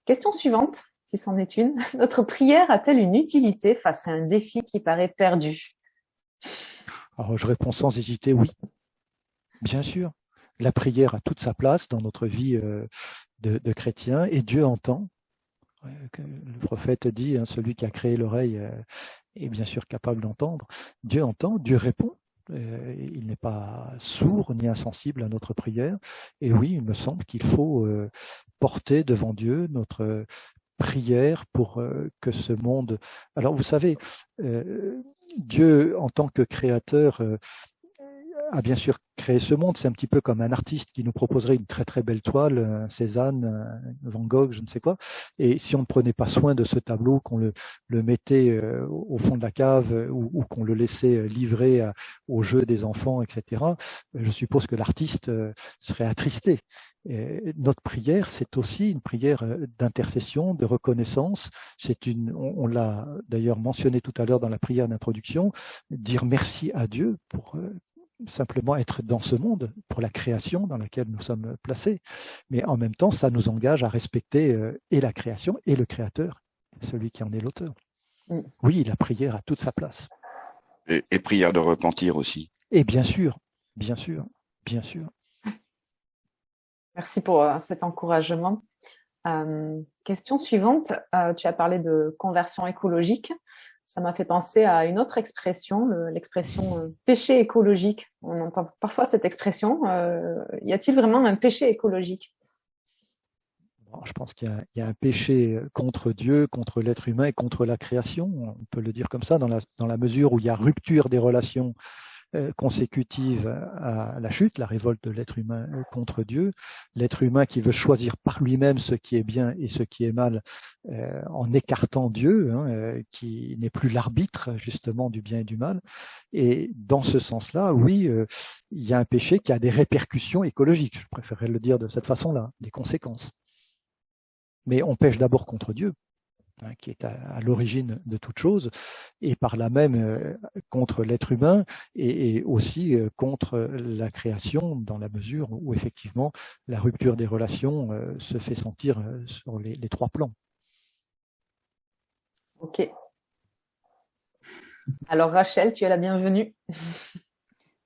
Question suivante, si c'en est une. Notre prière a-t-elle une utilité face à un défi qui paraît perdu? Alors je réponds sans hésiter oui, bien sûr. La prière a toute sa place dans notre vie de chrétien, et Dieu entend. Le prophète dit, celui qui a créé l'oreille est bien sûr capable d'entendre. Dieu entend, Dieu répond. Il n'est pas sourd ni insensible à notre prière. Et oui, il me semble qu'il faut porter devant Dieu notre prière pour que ce monde... Alors vous savez, Dieu en tant que créateur a bien sûr créé ce monde. C'est un petit peu comme un artiste qui nous proposerait une très très belle toile, un Cézanne, un Van Gogh, je ne sais quoi. Et si on ne prenait pas soin de ce tableau, qu'on le mettait au fond de la cave, ou qu'on le laissait livrer au jeu des enfants, etc., je suppose que l'artiste serait attristé. Et notre prière, c'est aussi une prière d'intercession, de reconnaissance. On l'a d'ailleurs mentionné tout à l'heure dans la prière d'introduction, dire merci à Dieu pour simplement être dans ce monde, pour la création dans laquelle nous sommes placés. Mais en même temps, ça nous engage à respecter et la création et le créateur, celui qui en est l'auteur. Oui, la prière a toute sa place. Et prière de repentir aussi. Et bien sûr, bien sûr, bien sûr. Merci pour cet encouragement. Question suivante. Tu as parlé de conversion écologique. Ça m'a fait penser à une autre expression, l'expression péché écologique. On entend parfois cette expression. Y a-t-il vraiment un péché écologique? Je pense qu'il y a un péché contre Dieu, contre l'être humain et contre la création. On peut le dire comme ça, dans la mesure où il y a rupture des relations consécutive à la chute, la révolte de l'être humain contre Dieu, l'être humain qui veut choisir par lui-même ce qui est bien et ce qui est mal, en écartant Dieu, qui n'est plus l'arbitre justement du bien et du mal. Et dans ce sens-là, oui, il y a un péché qui a des répercussions écologiques, je préférerais le dire de cette façon-là, des conséquences. Mais on pêche d'abord contre Dieu, qui est à l'origine de toute chose, et par là même contre l'être humain, et aussi contre la création, dans la mesure où effectivement la rupture des relations se fait sentir sur les trois plans. Ok. Alors Rachel, tu es la bienvenue.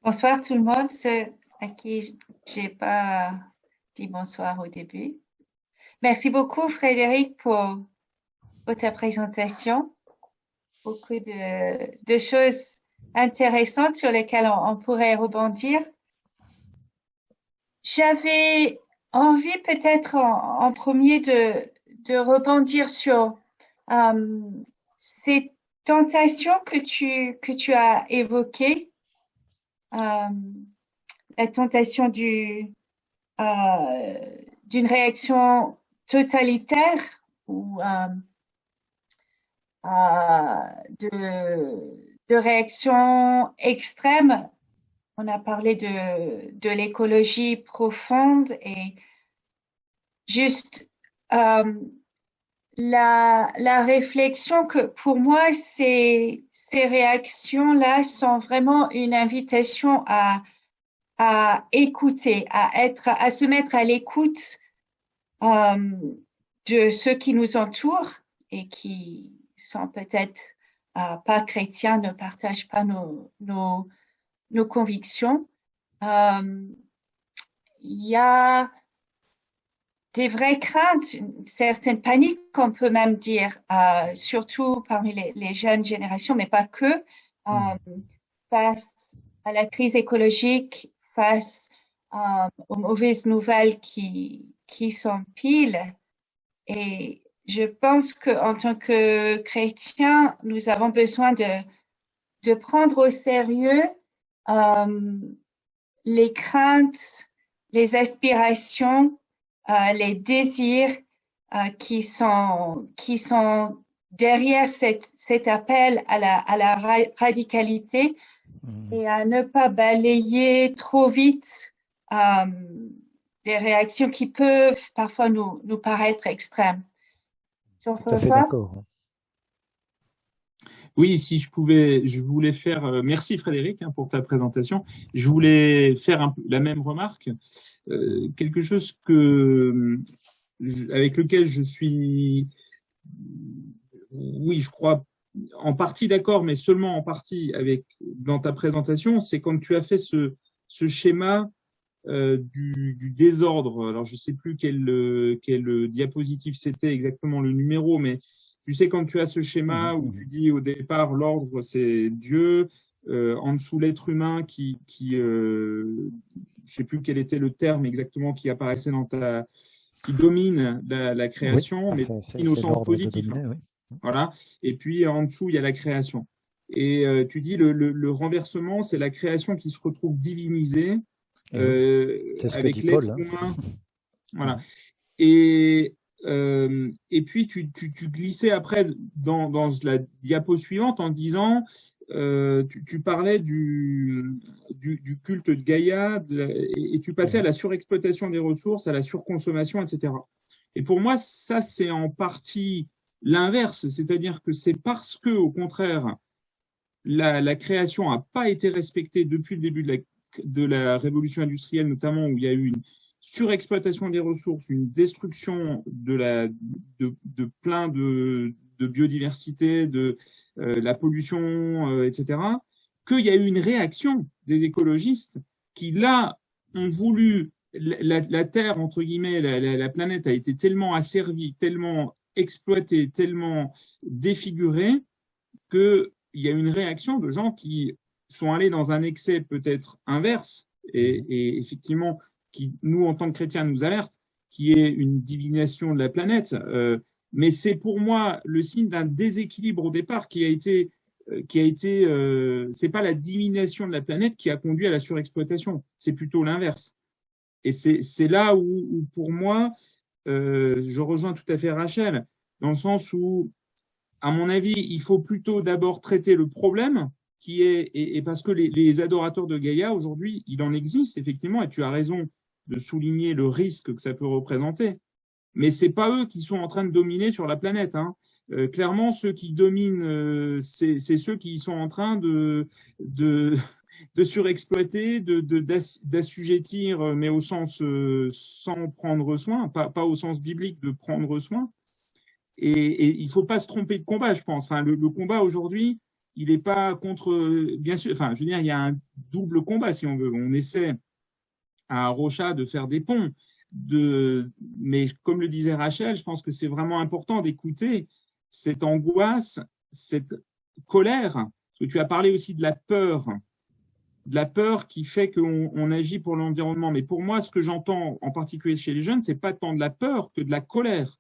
Bonsoir tout le monde, ceux à qui j'ai pas dit bonsoir au début. Merci beaucoup Frédéric pour ta présentation. Beaucoup de choses intéressantes sur lesquelles on pourrait rebondir. J'avais envie peut-être en premier de rebondir sur ces tentations que tu as évoquées. La tentation d'une réaction totalitaire ou de réaction extrême on a parlé de l'écologie profonde et juste la réflexion que pour moi, ces réactions-là sont vraiment une invitation à écouter, à se mettre à l'écoute de ceux qui nous entourent et qui sont peut-être pas chrétiens, ne partagent pas nos convictions. Il y a des vraies craintes, une certaine panique, qu'on peut même dire, surtout parmi les jeunes générations, mais pas que, face à la crise écologique, face aux mauvaises nouvelles qui s'empilent. Et je pense qu'en tant que chrétiens, nous avons besoin de prendre au sérieux les craintes, les aspirations, les désirs qui sont derrière cet appel à la radicalité et à ne pas balayer trop vite des réactions qui peuvent parfois nous paraître extrêmes. Tout à fait d'accord. Oui, si je voulais faire, merci Frédéric pour ta présentation. Je voulais faire la même remarque, quelque chose avec lequel je suis, oui, je crois en partie d'accord, mais seulement en partie dans ta présentation, c'est quand tu as fait ce schéma du désordre. Alors, je sais plus quelle diapositive c'était exactement le numéro, mais tu sais, quand tu as ce schéma où tu dis au départ, l'ordre, c'est Dieu, en dessous l'être humain qui je sais plus quel était le terme exactement qui apparaissait qui domine la création, mais qui au sens positif. Oui. Voilà. Et puis, en dessous, il y a la création. Et tu dis, le renversement, c'est la création qui se retrouve divinisée avec l'être humain. Voilà. Et puis, tu glissais après dans la diapo suivante en disant, tu parlais du culte de Gaïa et tu passais à la surexploitation des ressources, à la surconsommation, etc. Et pour moi, ça, c'est en partie l'inverse, c'est-à-dire que c'est parce que, au contraire, la création n'a pas été respectée depuis le début de la révolution industrielle, notamment où il y a eu une surexploitation des ressources, une destruction de plein de biodiversité, de la pollution, etc., qu'il y a eu une réaction des écologistes qui, là, ont voulu, la Terre, entre guillemets, la planète a été tellement asservie, tellement exploitée, tellement défigurée, qu'il y a une réaction de gens qui sont allés dans un excès peut-être inverse et effectivement qui, nous, en tant que chrétiens, nous alerte, qui est une divination de la planète. Mais c'est pour moi le signe d'un déséquilibre au départ qui a été c'est pas la divination de la planète qui a conduit à la surexploitation, c'est plutôt l'inverse. Et c'est là où pour moi, je rejoins tout à fait Rachel, dans le sens où, à mon avis, il faut plutôt d'abord traiter le problème qui est, et parce que les adorateurs de Gaïa, aujourd'hui, il en existe, effectivement, et tu as raison de souligner le risque que ça peut représenter. Mais c'est pas eux qui sont en train de dominer sur la planète. Hein. Clairement, ceux qui dominent, c'est ceux qui sont en train de surexploiter, d'assujettir, mais au sens sans prendre soin, pas au sens biblique de prendre soin. Et il faut pas se tromper de combat, je pense. Enfin, le combat aujourd'hui, il n'est pas contre, bien sûr. Enfin, je veux dire, il y a un double combat si on veut. On essaie à Rocha de faire des ponts. Mais comme le disait Rachel, je pense que c'est vraiment important d'écouter cette angoisse, cette colère, parce que tu as parlé aussi de la peur qui fait qu'on agit pour l'environnement. Mais pour moi, ce que j'entends en particulier chez les jeunes, c'est pas tant de la peur que de la colère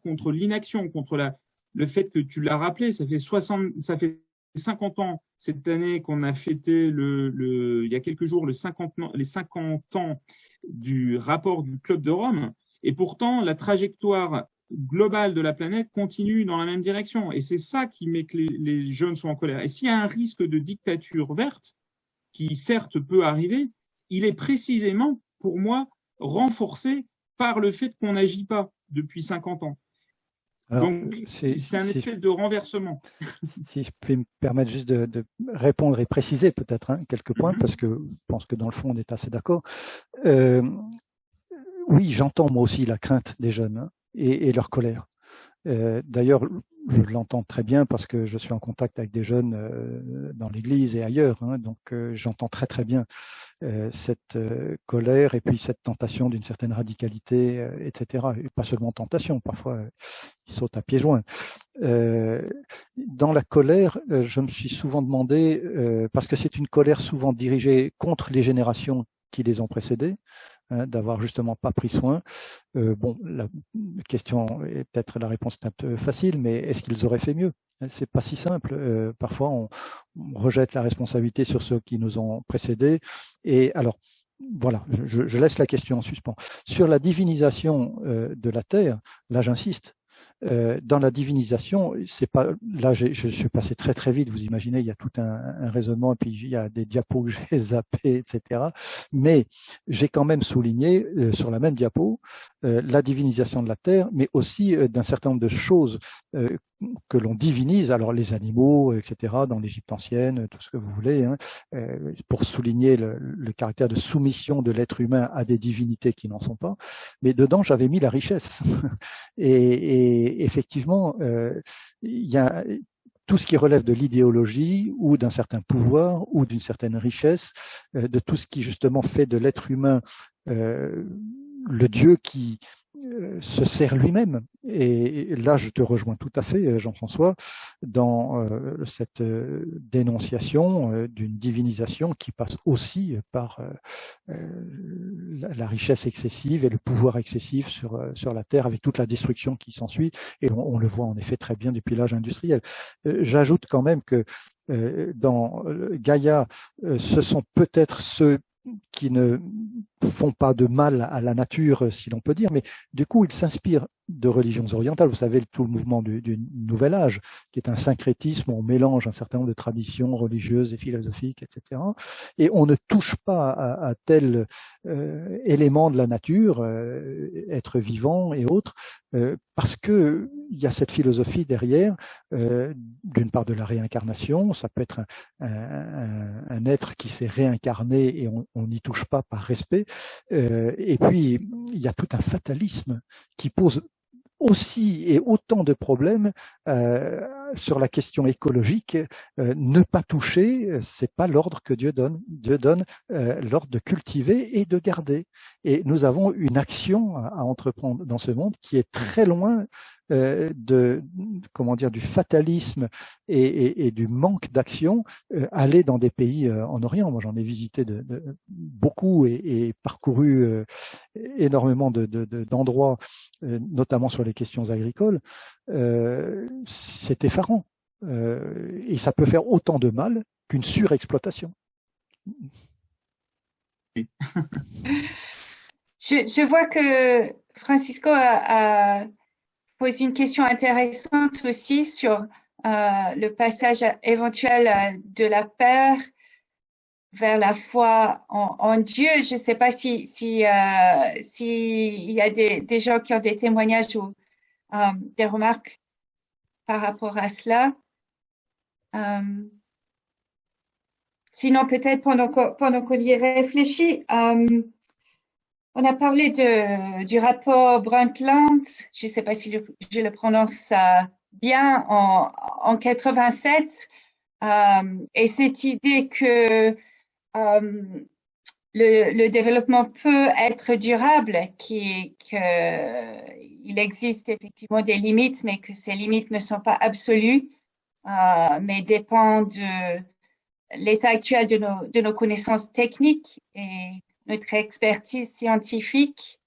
contre l'inaction, contre le fait que tu l'as rappelé, ça fait 50 ans cette année qu'on a fêté il y a quelques jours les 50 ans du rapport du Club de Rome, et pourtant la trajectoire globale de la planète continue dans la même direction, et c'est ça qui met que les jeunes sont en colère. Et s'il y a un risque de dictature verte, qui certes peut arriver, il est précisément, pour moi, renforcé par le fait qu'on n'agit pas depuis 50 ans. Alors, Donc, c'est un espèce de renversement. Si je peux me permettre juste de répondre et préciser peut-être quelques points, parce que je pense que dans le fond, on est assez d'accord. Oui, j'entends moi aussi la crainte des jeunes et leur colère. D'ailleurs, je l'entends très bien parce que je suis en contact avec des jeunes dans l'église et ailleurs, donc j'entends très très bien cette colère et puis cette tentation d'une certaine radicalité, etc. Et pas seulement tentation, parfois ils sautent à pieds joints. Dans la colère, je me suis souvent demandé, parce que c'est une colère souvent dirigée contre les générations qui les ont précédées, d'avoir justement pas pris soin. Bon, la question est peut-être la réponse est un peu facile, mais est-ce qu'ils auraient fait mieux? C'est pas si simple. Parfois, on rejette la responsabilité sur ceux qui nous ont précédés. Et alors, voilà, je laisse la question en suspens. Sur la divinisation de la Terre, là, j'insiste. Dans la divinisation, c'est pas là. Je suis passé très très vite. Vous imaginez, il y a tout un raisonnement et puis il y a des diapos que j'ai zappés, etc. Mais j'ai quand même souligné sur la même diapo la divinisation de la terre, mais aussi d'un certain nombre de choses que l'on divinise. Alors les animaux, etc. Dans l'Égypte ancienne, tout ce que vous voulez, pour souligner le caractère de soumission de l'être humain à des divinités qui n'en sont pas. Mais dedans, j'avais mis la richesse. Et effectivement, il y a tout ce qui relève de l'idéologie ou d'un certain pouvoir ou d'une certaine richesse, de tout ce qui justement fait de l'être humain le Dieu qui se sert lui-même. Et là, je te rejoins tout à fait, Jean-François, dans cette dénonciation d'une divinisation qui passe aussi par la richesse excessive et le pouvoir excessif sur la Terre, avec toute la destruction qui s'ensuit. Et on le voit en effet très bien depuis l'âge industriel. J'ajoute quand même que dans Gaïa, ce sont peut-être ceux qui ne font pas de mal à la nature, si l'on peut dire, mais du coup, ils s'inspirent de religions orientales. Vous savez, tout le mouvement du Nouvel Âge, qui est un syncrétisme où on mélange un certain nombre de traditions religieuses et philosophiques, etc. Et on ne touche pas à tel élément de la nature, être vivant et autres, parce que il y a cette philosophie derrière, d'une part de la réincarnation. Ça peut être un être qui s'est réincarné et on n'y touche pas par respect. Et puis, il y a tout un fatalisme qui pose aussi et autant de problèmes sur la question écologique. Ne pas toucher, c'est pas l'ordre que Dieu donne. Dieu donne l'ordre de cultiver et de garder. Et nous avons une action à entreprendre dans ce monde qui est très loin du fatalisme et du manque d'action. Aller dans des pays en Orient, moi j'en ai visité beaucoup et parcouru énormément d'endroits, notamment sur les questions agricoles. C'est effarant et ça peut faire autant de mal qu'une surexploitation. Je vois que Francisco a posé une question intéressante aussi sur le passage éventuel de la peur vers la foi en Dieu. Je ne sais pas si il y a des gens qui ont des témoignages ou des remarques par rapport à cela. Sinon, peut-être pendant qu'on y réfléchit, on a parlé du rapport Brundtland, je ne sais pas si je le prononce bien, en 87, et cette idée que le développement peut être durable, qu'il existe effectivement des limites, mais que ces limites ne sont pas absolues, mais dépendent de l'état actuel de nos connaissances techniques et notre expertise scientifique.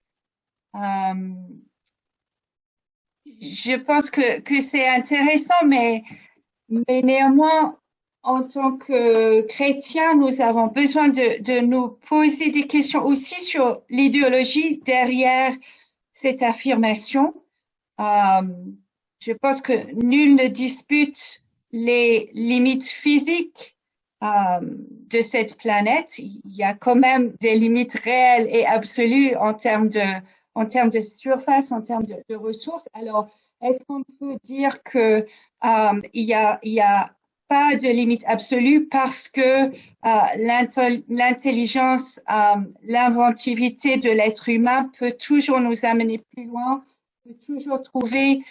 Je pense que c'est intéressant, mais néanmoins, en tant que chrétiens, nous avons besoin de nous poser des questions aussi sur l'idéologie derrière cette affirmation. Je pense que nul ne dispute les limites physiques de cette planète, il y a quand même des limites réelles et absolues en termes de surface, en termes de ressources. Alors, est-ce qu'on peut dire que il y a pas de limite absolue parce que l'intelligence, l'inventivité de l'être humain peut toujours nous amener plus loin, peut toujours trouver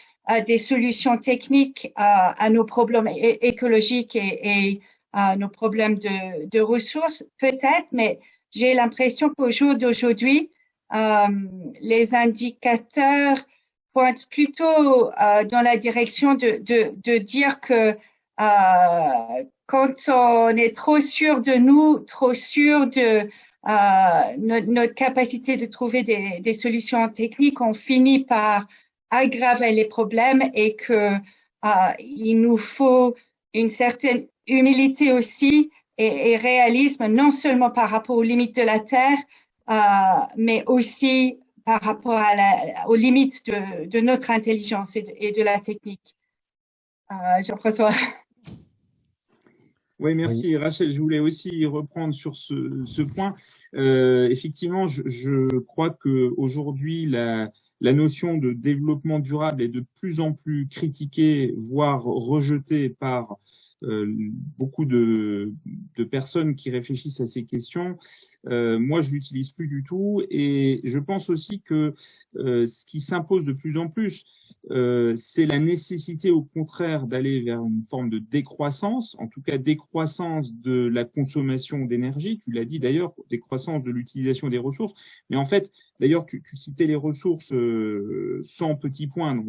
des solutions techniques à nos problèmes écologiques et à nos problèmes de ressources, peut-être, mais j'ai l'impression qu'au jour d'aujourd'hui, les indicateurs pointent plutôt dans la direction de dire que quand on est trop sûr de nous, trop sûr de notre capacité de trouver des solutions techniques, on finit par aggraver les problèmes et que il nous faut une certaine humilité aussi et réalisme, non seulement par rapport aux limites de la Terre, mais aussi par rapport aux limites de notre intelligence et de la technique. Jean-François. Oui, merci Rachel. Je voulais aussi reprendre sur ce point. Effectivement, je crois que aujourd'hui la notion de développement durable est de plus en plus critiquée, voire rejetée par beaucoup de personnes qui réfléchissent à ces questions. Moi, je l'utilise plus du tout, et je pense aussi que ce qui s'impose de plus en plus, c'est la nécessité, au contraire, d'aller vers une forme de décroissance, en tout cas décroissance de la consommation d'énergie. Tu l'as dit d'ailleurs, décroissance de l'utilisation des ressources. Mais en fait, d'ailleurs, tu citais les ressources sans petits points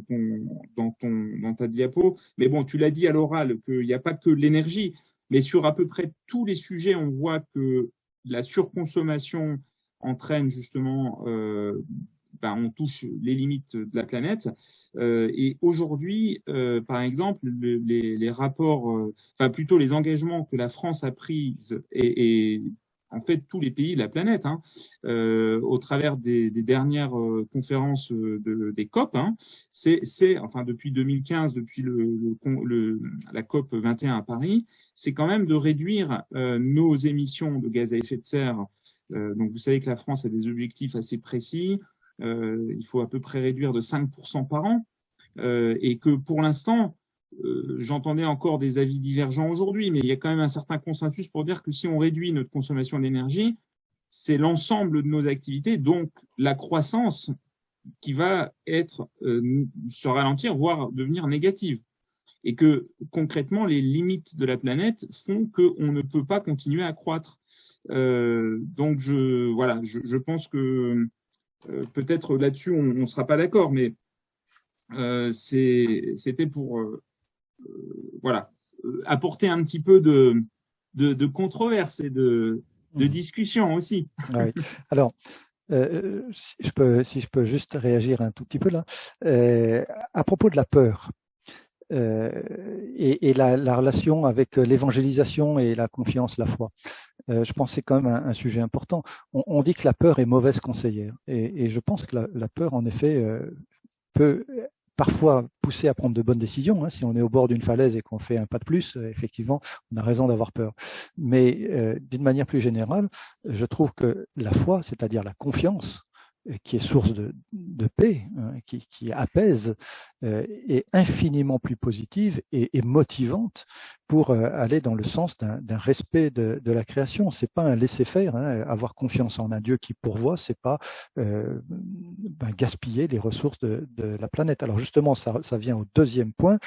dans ta diapo. Mais bon, tu l'as dit à l'oral qu'il n'y a pas que l'énergie, mais sur à peu près tous les sujets, on voit que la surconsommation entraîne justement, on touche les limites de la planète. Et aujourd'hui, par exemple, les rapports, plutôt les engagements que la France a pris et en fait tous les pays de la planète, au travers des dernières conférences des COP, c'est depuis 2015, depuis la COP 21 à Paris, c'est quand même de réduire nos émissions de gaz à effet de serre. Donc vous savez que la France a des objectifs assez précis. Il faut à peu près réduire de 5% par an, et que pour l'instant, j'entendais encore des avis divergents aujourd'hui, mais il y a quand même un certain consensus pour dire que si on réduit notre consommation d'énergie, c'est l'ensemble de nos activités, donc la croissance qui va se ralentir, voire devenir négative. Et que concrètement, les limites de la planète font qu'on ne peut pas continuer à croître. Donc je pense que peut-être là-dessus on ne sera pas d'accord, mais c'était pour apporter un petit peu de controverse et de discussion aussi. Oui. Alors, si je peux juste réagir un tout petit peu là, à propos de la peur et la relation avec l'évangélisation et la confiance, la foi. Je pense que c'est quand même un sujet important. On dit que la peur est mauvaise conseillère, et je pense que la peur, en effet, peut parfois pousser à prendre de bonnes décisions. Si on est au bord d'une falaise et qu'on fait un pas de plus, effectivement, on a raison d'avoir peur. Mais d'une manière plus générale, je trouve que la foi, c'est-à-dire la confiance, qui est source de paix, qui apaise, est infiniment plus positive et motivante pour aller dans le sens d'un respect de la création. C'est pas un laisser-faire. Avoir confiance en un Dieu qui pourvoit, c'est pas gaspiller les ressources de la planète. Alors justement, ça vient au deuxième point.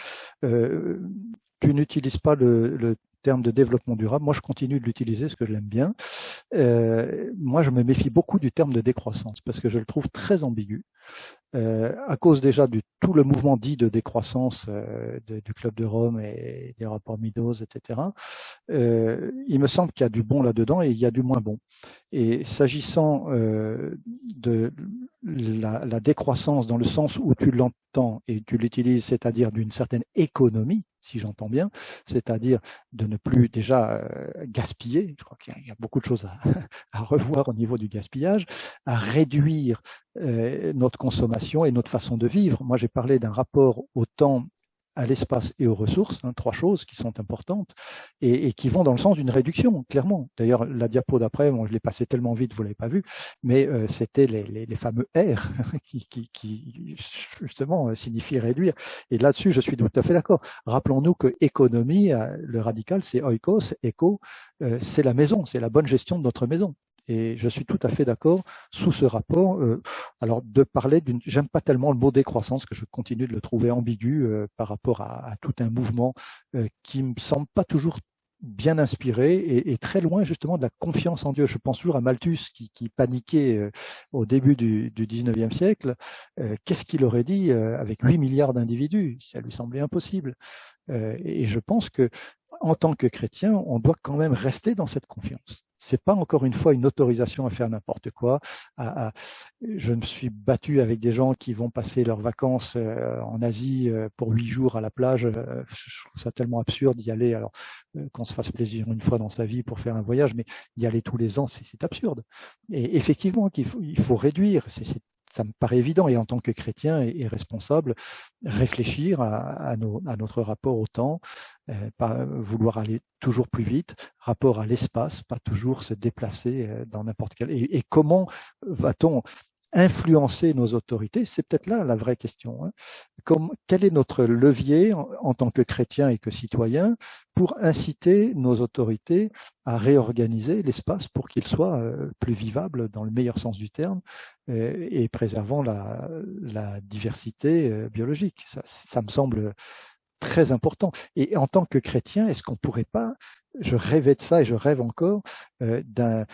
Tu n'utilises pas le terme de développement durable. Moi, je continue de l'utiliser parce que je l'aime bien. Moi, je me méfie beaucoup du terme de décroissance parce que je le trouve très ambigu. À cause déjà de tout le mouvement dit de décroissance du Club de Rome et des rapports Meadows, etc. Il me semble qu'il y a du bon là-dedans et il y a du moins bon. Et s'agissant de la décroissance dans le sens où tu l'entends et tu l'utilises, c'est-à-dire d'une certaine économie, si j'entends bien, c'est-à-dire de ne plus déjà gaspiller. Je crois qu'il y a beaucoup de choses à revoir au niveau du gaspillage, à réduire notre consommation et notre façon de vivre. Moi, j'ai parlé d'un rapport au temps à l'espace et aux ressources, hein, 3 choses qui sont importantes et qui vont dans le sens d'une réduction, clairement. D'ailleurs, la diapo d'après, bon, je l'ai passé tellement vite, vous l'avez pas vu, mais c'était les fameux R qui justement signifient réduire. Et là-dessus, je suis tout à fait d'accord. Rappelons-nous que économie, le radical, c'est oikos, éco, c'est la maison, c'est la bonne gestion de notre maison. Et je suis tout à fait d'accord sous ce rapport. Alors, de parler d'une, j'aime pas tellement le mot décroissance, que je continue de le trouver ambigu par rapport à tout un mouvement qui me semble pas toujours bien inspiré et très loin justement de la confiance en Dieu. Je pense toujours à Malthus qui paniquait au début du 19e siècle. Qu'est-ce qu'il aurait dit avec 8 milliards d'individus? Ça lui semblait impossible. Et je pense que en tant que chrétien, on doit quand même rester dans cette confiance. C'est pas encore une fois une autorisation à faire n'importe quoi. Je me suis battu avec des gens qui vont passer leurs vacances en Asie pour 8 jours à la plage. Je trouve ça tellement absurde d'y aller. Alors qu'on se fasse plaisir une fois dans sa vie pour faire un voyage, mais d'y aller tous les ans, c'est absurde. Et effectivement, il faut réduire. Ça me paraît évident, et en tant que chrétien et responsable, réfléchir à notre rapport au temps, pas vouloir aller toujours plus vite, rapport à l'espace, pas toujours se déplacer dans n'importe quel. Et comment va-t-on influencer nos autorités? C'est peut-être là la vraie question. Hein. Quel est notre levier en tant que chrétien et que citoyen pour inciter nos autorités à réorganiser l'espace pour qu'il soit plus vivable dans le meilleur sens du terme et préservant la diversité biologique? Ça me semble très important. Et en tant que chrétien, est-ce qu'on pourrait pas, je rêvais de ça et je rêve encore d'un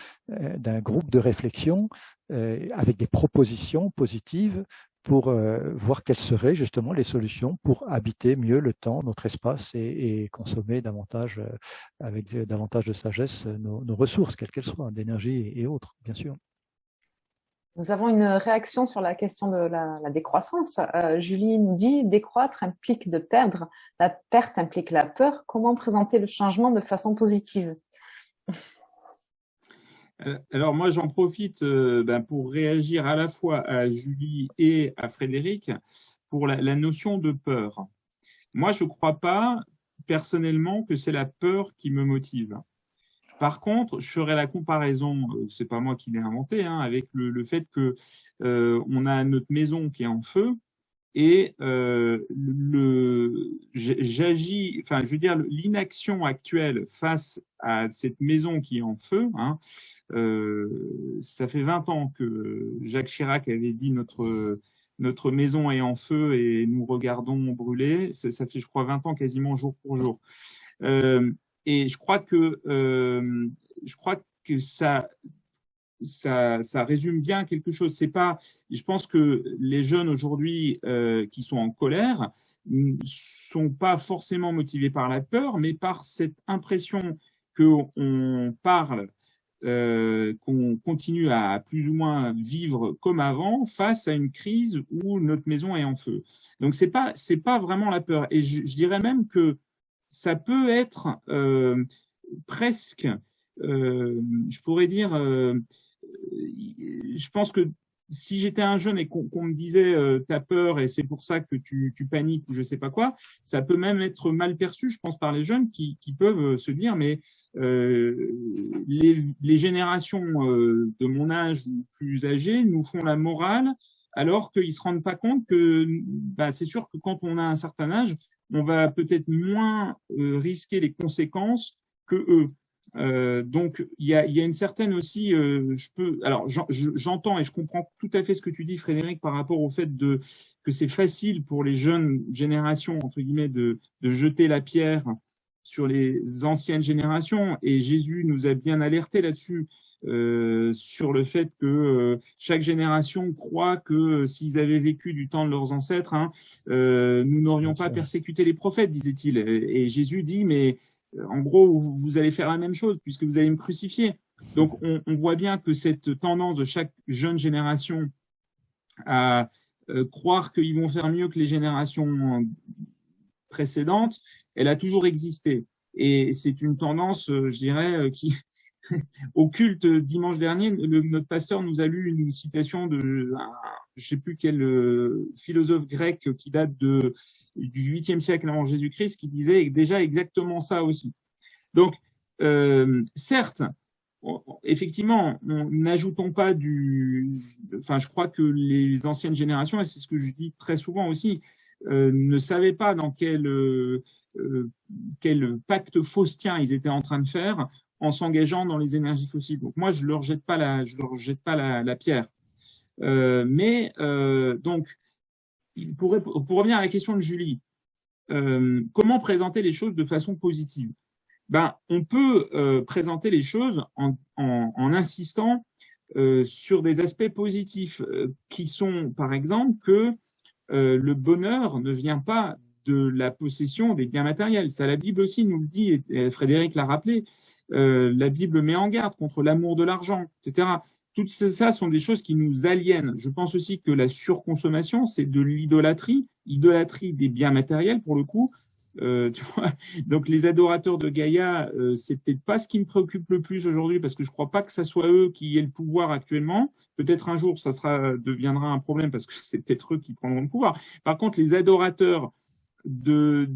groupe de réflexion avec des propositions positives pour voir quelles seraient justement les solutions pour habiter mieux le temps, notre espace et consommer davantage, avec davantage de sagesse, nos ressources, quelles qu'elles soient, d'énergie et autres, bien sûr. Nous avons une réaction sur la question de la décroissance. Julie nous dit « Décroître implique de perdre, la perte implique la peur. Comment présenter le changement de façon positive ?» Alors moi, j'en profite pour réagir à la fois à Julie et à Frédéric pour la notion de peur. Moi, je ne crois pas personnellement que c'est la peur qui me motive. Par contre, je ferai la comparaison, c'est pas moi qui l'ai inventé, hein, avec le fait que on a notre maison qui est en feu et j'agis, enfin, je veux dire, l'inaction actuelle face à cette maison qui est en feu. Hein, ça fait 20 ans que Jacques Chirac avait dit notre maison est en feu et nous regardons brûler. Ça fait, je crois, 20 ans quasiment jour pour jour. Et je crois que ça résume bien quelque chose. C'est pas, je pense que les jeunes aujourd'hui qui sont en colère sont pas forcément motivés par la peur, mais par cette impression qu'on parle, qu'on continue à plus ou moins vivre comme avant face à une crise où notre maison est en feu. Donc c'est pas vraiment la peur. Et je dirais même que ça peut être presque, je pourrais dire, je pense que si j'étais un jeune et qu'on me disait t'as peur et c'est pour ça que tu paniques ou je sais pas quoi, ça peut même être mal perçu, je pense, par les jeunes qui peuvent se dire mais les générations de mon âge ou plus âgées nous font la morale alors qu'ils se rendent pas compte que c'est sûr que quand on a un certain âge, on va peut-être moins risquer les conséquences que eux. Donc il y a une certaine aussi, j'entends et je comprends tout à fait ce que tu dis, Frédéric, par rapport au fait que c'est facile pour les jeunes générations entre guillemets de jeter la pierre sur les anciennes générations, et Jésus nous a bien alertés là-dessus. Sur le fait que chaque génération croit que s'ils avaient vécu du temps de leurs ancêtres, nous n'aurions pas persécuté les prophètes, disait-il. Et Jésus dit, mais en gros, vous allez faire la même chose puisque vous allez me crucifier. Donc, on voit bien que cette tendance de chaque jeune génération à croire qu'ils vont faire mieux que les générations précédentes, elle a toujours existé. Et c'est une tendance, je dirais, au culte dimanche dernier, notre pasteur nous a lu une citation de, je sais plus quel philosophe grec qui date du 8e siècle avant Jésus-Christ, qui disait déjà exactement ça aussi. Donc, certes, effectivement, n'ajoutons pas enfin, je crois que les anciennes générations, et c'est ce que je dis très souvent aussi, ne savaient pas dans quel pacte faustien ils étaient en train de faire en s'engageant dans les énergies fossiles. Donc moi, je leur jette pas la pierre. Donc, pour revenir à la question de Julie, comment présenter les choses de façon positive? On peut présenter les choses en insistant sur des aspects positifs qui sont, par exemple, que le bonheur ne vient pas de la possession des biens matériels. Ça, la Bible aussi nous le dit, et Frédéric l'a rappelé. La Bible met en garde contre l'amour de l'argent, etc. Tout ça sont des choses qui nous aliènent. Je pense aussi que la surconsommation, c'est de l'idolâtrie des biens matériels pour le coup. Tu vois, donc les adorateurs de Gaïa, c'est peut-être pas ce qui me préoccupe le plus aujourd'hui parce que je crois pas que ça soit eux qui aient le pouvoir actuellement. Peut-être un jour ça deviendra un problème parce que c'est peut-être eux qui prendront le pouvoir. Par contre, les adorateurs de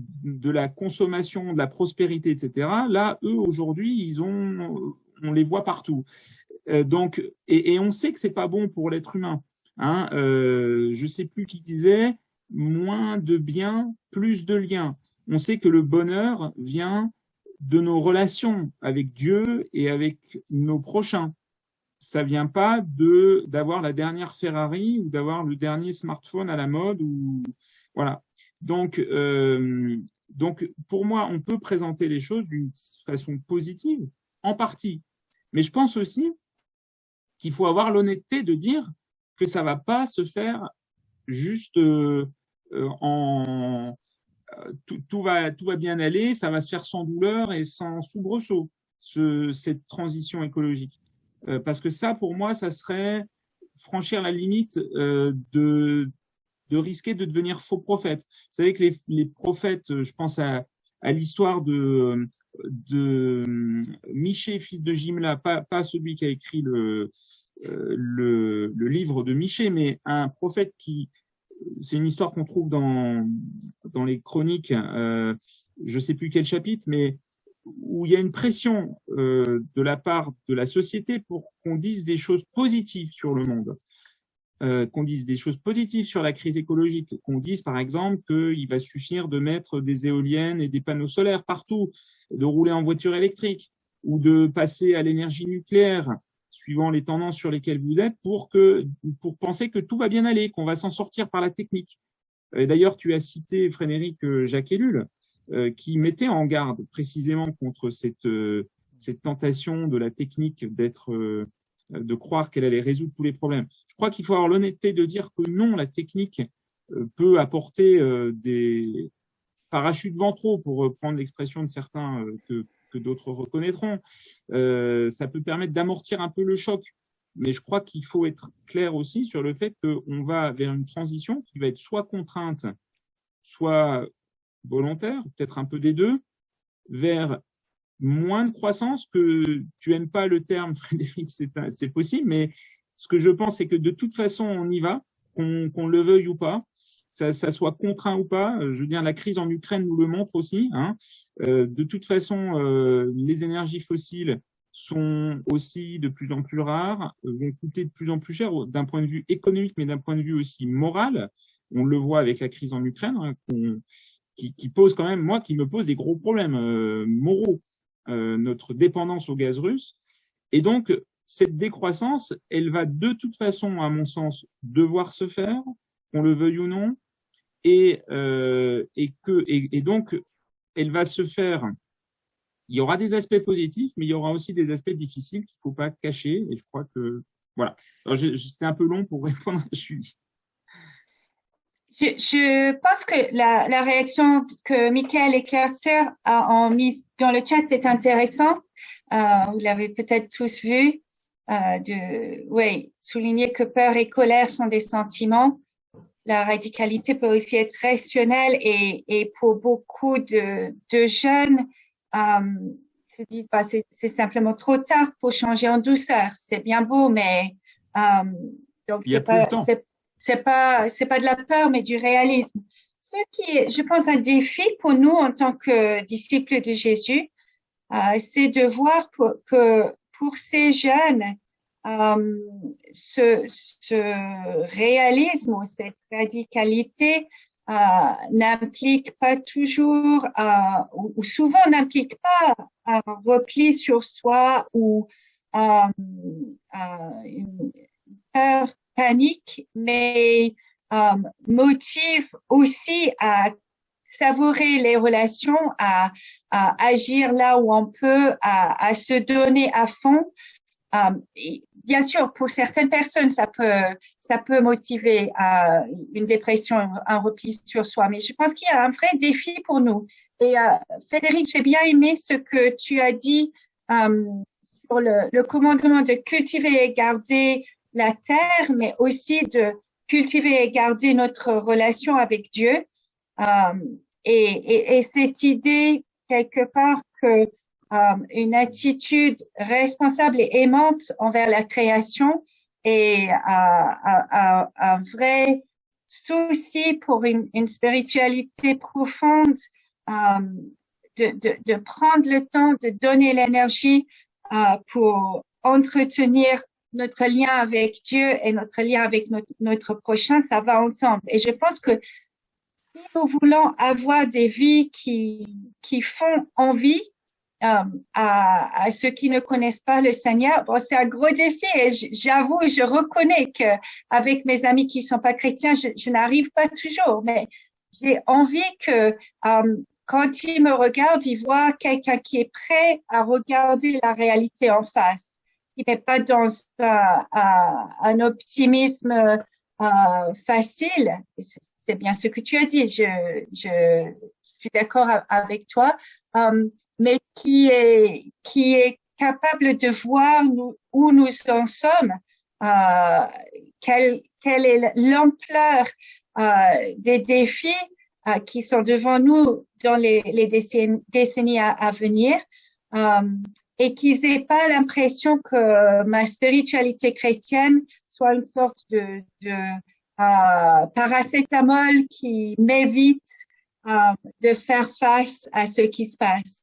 la consommation, de la prospérité, etc. Là, eux aujourd'hui, on les voit partout. Donc, et on sait que c'est pas bon pour l'être humain. Hein, je sais plus qui disait moins de biens, plus de liens. On sait que le bonheur vient de nos relations avec Dieu et avec nos prochains. Ça vient pas d'avoir la dernière Ferrari ou d'avoir le dernier smartphone à la mode ou voilà. Donc pour moi, on peut présenter les choses d'une façon positive, en partie. Mais je pense aussi qu'il faut avoir l'honnêteté de dire que ça va pas se faire juste tout va bien aller, ça va se faire sans douleur et sans soubresaut, cette transition écologique. Parce que ça, pour moi, ça serait franchir la limite de risquer de devenir faux prophète. Vous savez que les prophètes, je pense à l'histoire de Michée, fils de Jimla, pas celui qui a écrit le livre de Michée, mais un prophète c'est une histoire qu'on trouve dans les chroniques, je sais plus quel chapitre, mais où il y a une pression de la part de la société pour qu'on dise des choses positives sur le monde, qu'on dise des choses positives sur la crise écologique, qu'on dise par exemple qu'il va suffire de mettre des éoliennes et des panneaux solaires partout, de rouler en voiture électrique ou de passer à l'énergie nucléaire, suivant les tendances sur lesquelles vous êtes, pour penser que tout va bien aller, qu'on va s'en sortir par la technique. D'ailleurs, tu as cité, Frédéric, Jacques Ellul, qui mettait en garde précisément contre cette tentation de la technique de croire qu'elle allait résoudre tous les problèmes. Je crois qu'il faut avoir l'honnêteté de dire que non, la technique peut apporter des parachutes ventraux, pour reprendre l'expression de certains que d'autres reconnaîtront. Ça peut permettre d'amortir un peu le choc. Mais je crois qu'il faut être clair aussi sur le fait qu'on va vers une transition qui va être soit contrainte, soit volontaire, peut-être un peu des deux, vers moins de croissance, que tu aimes pas le terme, Frédéric, c'est possible, mais ce que je pense, c'est que de toute façon, on y va, qu'on le veuille ou pas, ça soit contraint ou pas. Je veux dire, la crise en Ukraine nous le montre aussi. Hein. De toute façon, les énergies fossiles sont aussi de plus en plus rares, vont coûter de plus en plus cher d'un point de vue économique, mais d'un point de vue aussi moral. On le voit avec la crise en Ukraine, hein, qui pose quand même, moi, qui me pose des gros problèmes moraux, notre dépendance au gaz russe. Et donc, cette décroissance, elle va de toute façon, à mon sens, devoir se faire, qu'on le veuille ou non, et donc, elle va se faire. Il y aura des aspects positifs, mais il y aura aussi des aspects difficiles qu'il ne faut pas cacher. Et je crois que, voilà. Alors, c'était un peu long pour répondre à Julie. Je pense que la réaction que Michael et Claire ont mise dans le chat est intéressante. Vous l'avez peut-être tous vu. Souligner que peur et colère sont des sentiments. La radicalité peut aussi être rationnelle et pour beaucoup de jeunes, se disent, bah, c'est simplement trop tard pour changer en douceur. C'est bien beau, mais donc Il n'y a plus le temps. c'est pas de la peur, mais du réalisme. Ce qui est, je pense, un défi pour nous en tant que disciples de Jésus, c'est de voir que pour ces jeunes, ce réalisme ou cette radicalité n'implique pas toujours ou souvent n'implique pas un repli sur soi ou une peur, panique, mais motive aussi à savourer les relations, à agir là où on peut, à se donner à fond. Bien sûr, pour certaines personnes, ça peut motiver une dépression, un repli sur soi. Mais je pense qu'il y a un vrai défi pour nous. Et Frédéric, j'ai bien aimé ce que tu as dit sur le commandement de cultiver et garder la terre, mais aussi de cultiver et garder notre relation avec Dieu. Et cette idée quelque part que une attitude responsable et aimante envers la création et un vrai souci pour une spiritualité profonde, de prendre le temps de donner l'énergie pour entretenir notre lien avec Dieu et notre lien avec notre prochain, ça va ensemble. Et je pense que si nous voulons avoir des vies qui font envie à ceux qui ne connaissent pas le Seigneur, bon, c'est un gros défi et j'avoue, je reconnais que avec mes amis qui sont pas chrétiens, je n'arrive pas toujours, mais j'ai envie que quand ils me regardent, ils voient quelqu'un qui est prêt à regarder la réalité en face, qui n'est pas dans un optimisme facile. C'est bien ce que tu as dit. Je suis d'accord avec toi. Mais qui est capable de voir où nous en sommes, quelle est l'ampleur des défis qui sont devant nous dans les décennies à venir, et qu'ils n'aient pas l'impression que ma spiritualité chrétienne soit une sorte de paracétamol qui m'évite de faire face à ce qui se passe.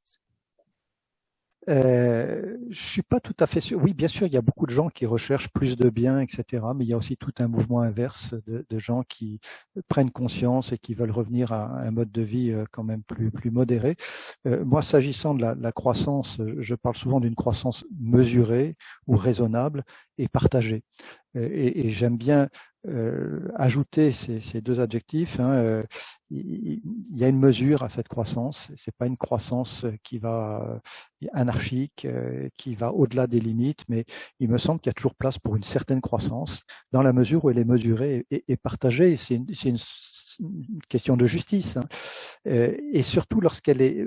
Je suis pas tout à fait sûr. Oui, bien sûr, il y a beaucoup de gens qui recherchent plus de bien, etc. Mais il y a aussi tout un mouvement inverse de gens qui prennent conscience et qui veulent revenir à un mode de vie quand même plus modéré. Moi, s'agissant de la croissance, je parle souvent d'une croissance mesurée ou raisonnable et partagée. Et j'aime bien ajouter ces deux adjectifs. Il y a une mesure à cette croissance. C'est pas une croissance qui va anarchique, qui va au-delà des limites, mais il me semble qu'il y a toujours place pour une certaine croissance dans la mesure où elle est mesurée et partagée. C'est une question de justice, et surtout lorsqu'elle est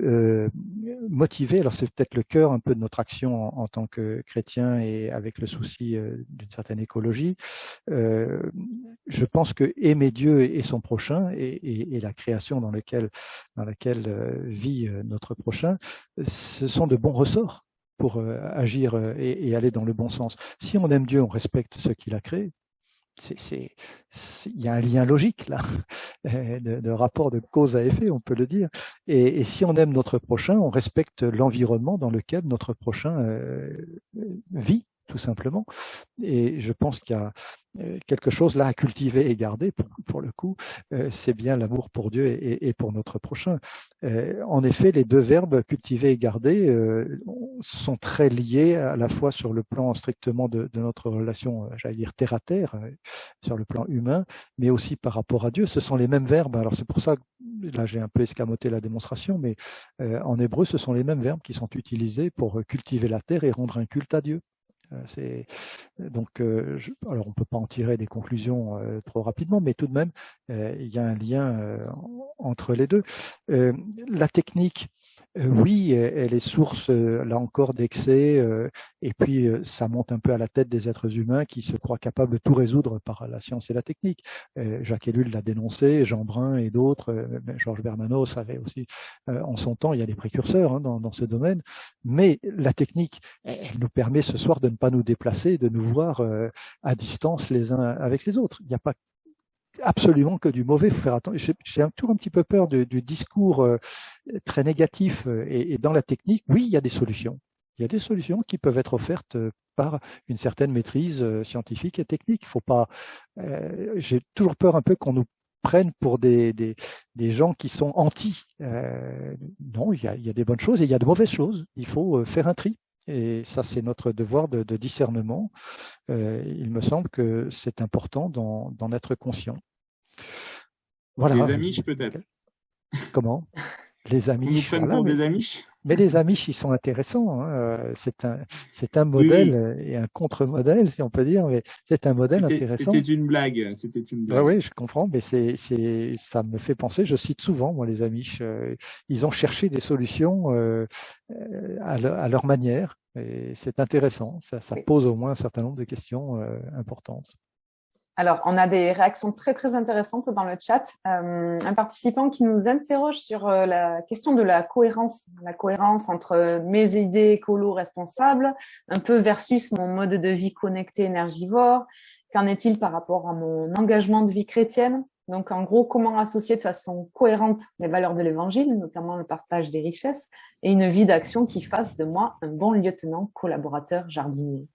motivée. Alors c'est peut-être le cœur un peu de notre action en tant que chrétien et avec le souci d'une certaine écologie. Je pense que aimer Dieu et son prochain et la création dans laquelle vit notre prochain, ce sont de bons ressorts pour agir et aller dans le bon sens. Si on aime Dieu, on respecte ce qu'il a créé. Il y a un lien logique là, de rapport de cause à effet, on peut le dire. Et si on aime notre prochain, on respecte l'environnement dans lequel notre prochain vit, tout simplement. Et je pense qu'il y a quelque chose là à cultiver et garder, pour le coup, c'est bien l'amour pour Dieu et pour notre prochain. En effet, les deux verbes cultiver et garder sont très liés à la fois sur le plan strictement de notre relation, j'allais dire terre à terre, sur le plan humain, mais aussi par rapport à Dieu. Ce sont les mêmes verbes. Alors c'est pour ça que là j'ai un peu escamoté la démonstration, mais en hébreu, ce sont les mêmes verbes qui sont utilisés pour cultiver la terre et rendre un culte à Dieu. Alors, on ne peut pas en tirer des conclusions trop rapidement, mais tout de même, il y a un lien entre les deux. La technique, oui, elle est source, là encore, d'excès, et puis ça monte un peu à la tête des êtres humains qui se croient capables de tout résoudre par la science et la technique. Jacques Ellul l'a dénoncé, Jean Brun et d'autres, Georges Bernanos avait aussi, en son temps, il y a des précurseurs dans ce domaine, mais la technique, elle nous permet ce soir de ne pas nous déplacer, de nous voir à distance les uns avec les autres. Il n'y a pas absolument que du mauvais. Il faut faire attention. J'ai toujours un petit peu peur du discours très négatif. Et dans la technique, oui, il y a des solutions. Il y a des solutions qui peuvent être offertes par une certaine maîtrise scientifique et technique. Il faut pas. J'ai toujours peur un peu qu'on nous prenne pour des gens qui sont anti. Non, il y a des bonnes choses et il y a de mauvaises choses. Il faut faire un tri. Et ça, c'est notre devoir de discernement. Il me semble que c'est important d'en être conscient. Voilà. Les Amish, peut-être. Comment? Les Amish. On nous prenne pour des Amish. Mais les Amish, ils sont intéressants. C'est un modèle et un contre-modèle, si on peut dire, mais c'est un modèle intéressant. C'était une blague. Oui, je comprends, mais ça me fait penser. Je cite souvent, moi, les Amish. Ils ont cherché des solutions à leur manière, et c'est intéressant. Ça pose au moins un certain nombre de questions importantes. Alors, on a des réactions très, très intéressantes dans le chat. Un participant qui nous interroge sur la question de la cohérence entre mes idées écolo responsables, un peu versus mon mode de vie connecté énergivore. Qu'en est-il par rapport à mon engagement de vie chrétienne? Donc, en gros, comment associer de façon cohérente les valeurs de l'Évangile, notamment le partage des richesses, et une vie d'action qui fasse de moi un bon lieutenant, collaborateur, jardinier.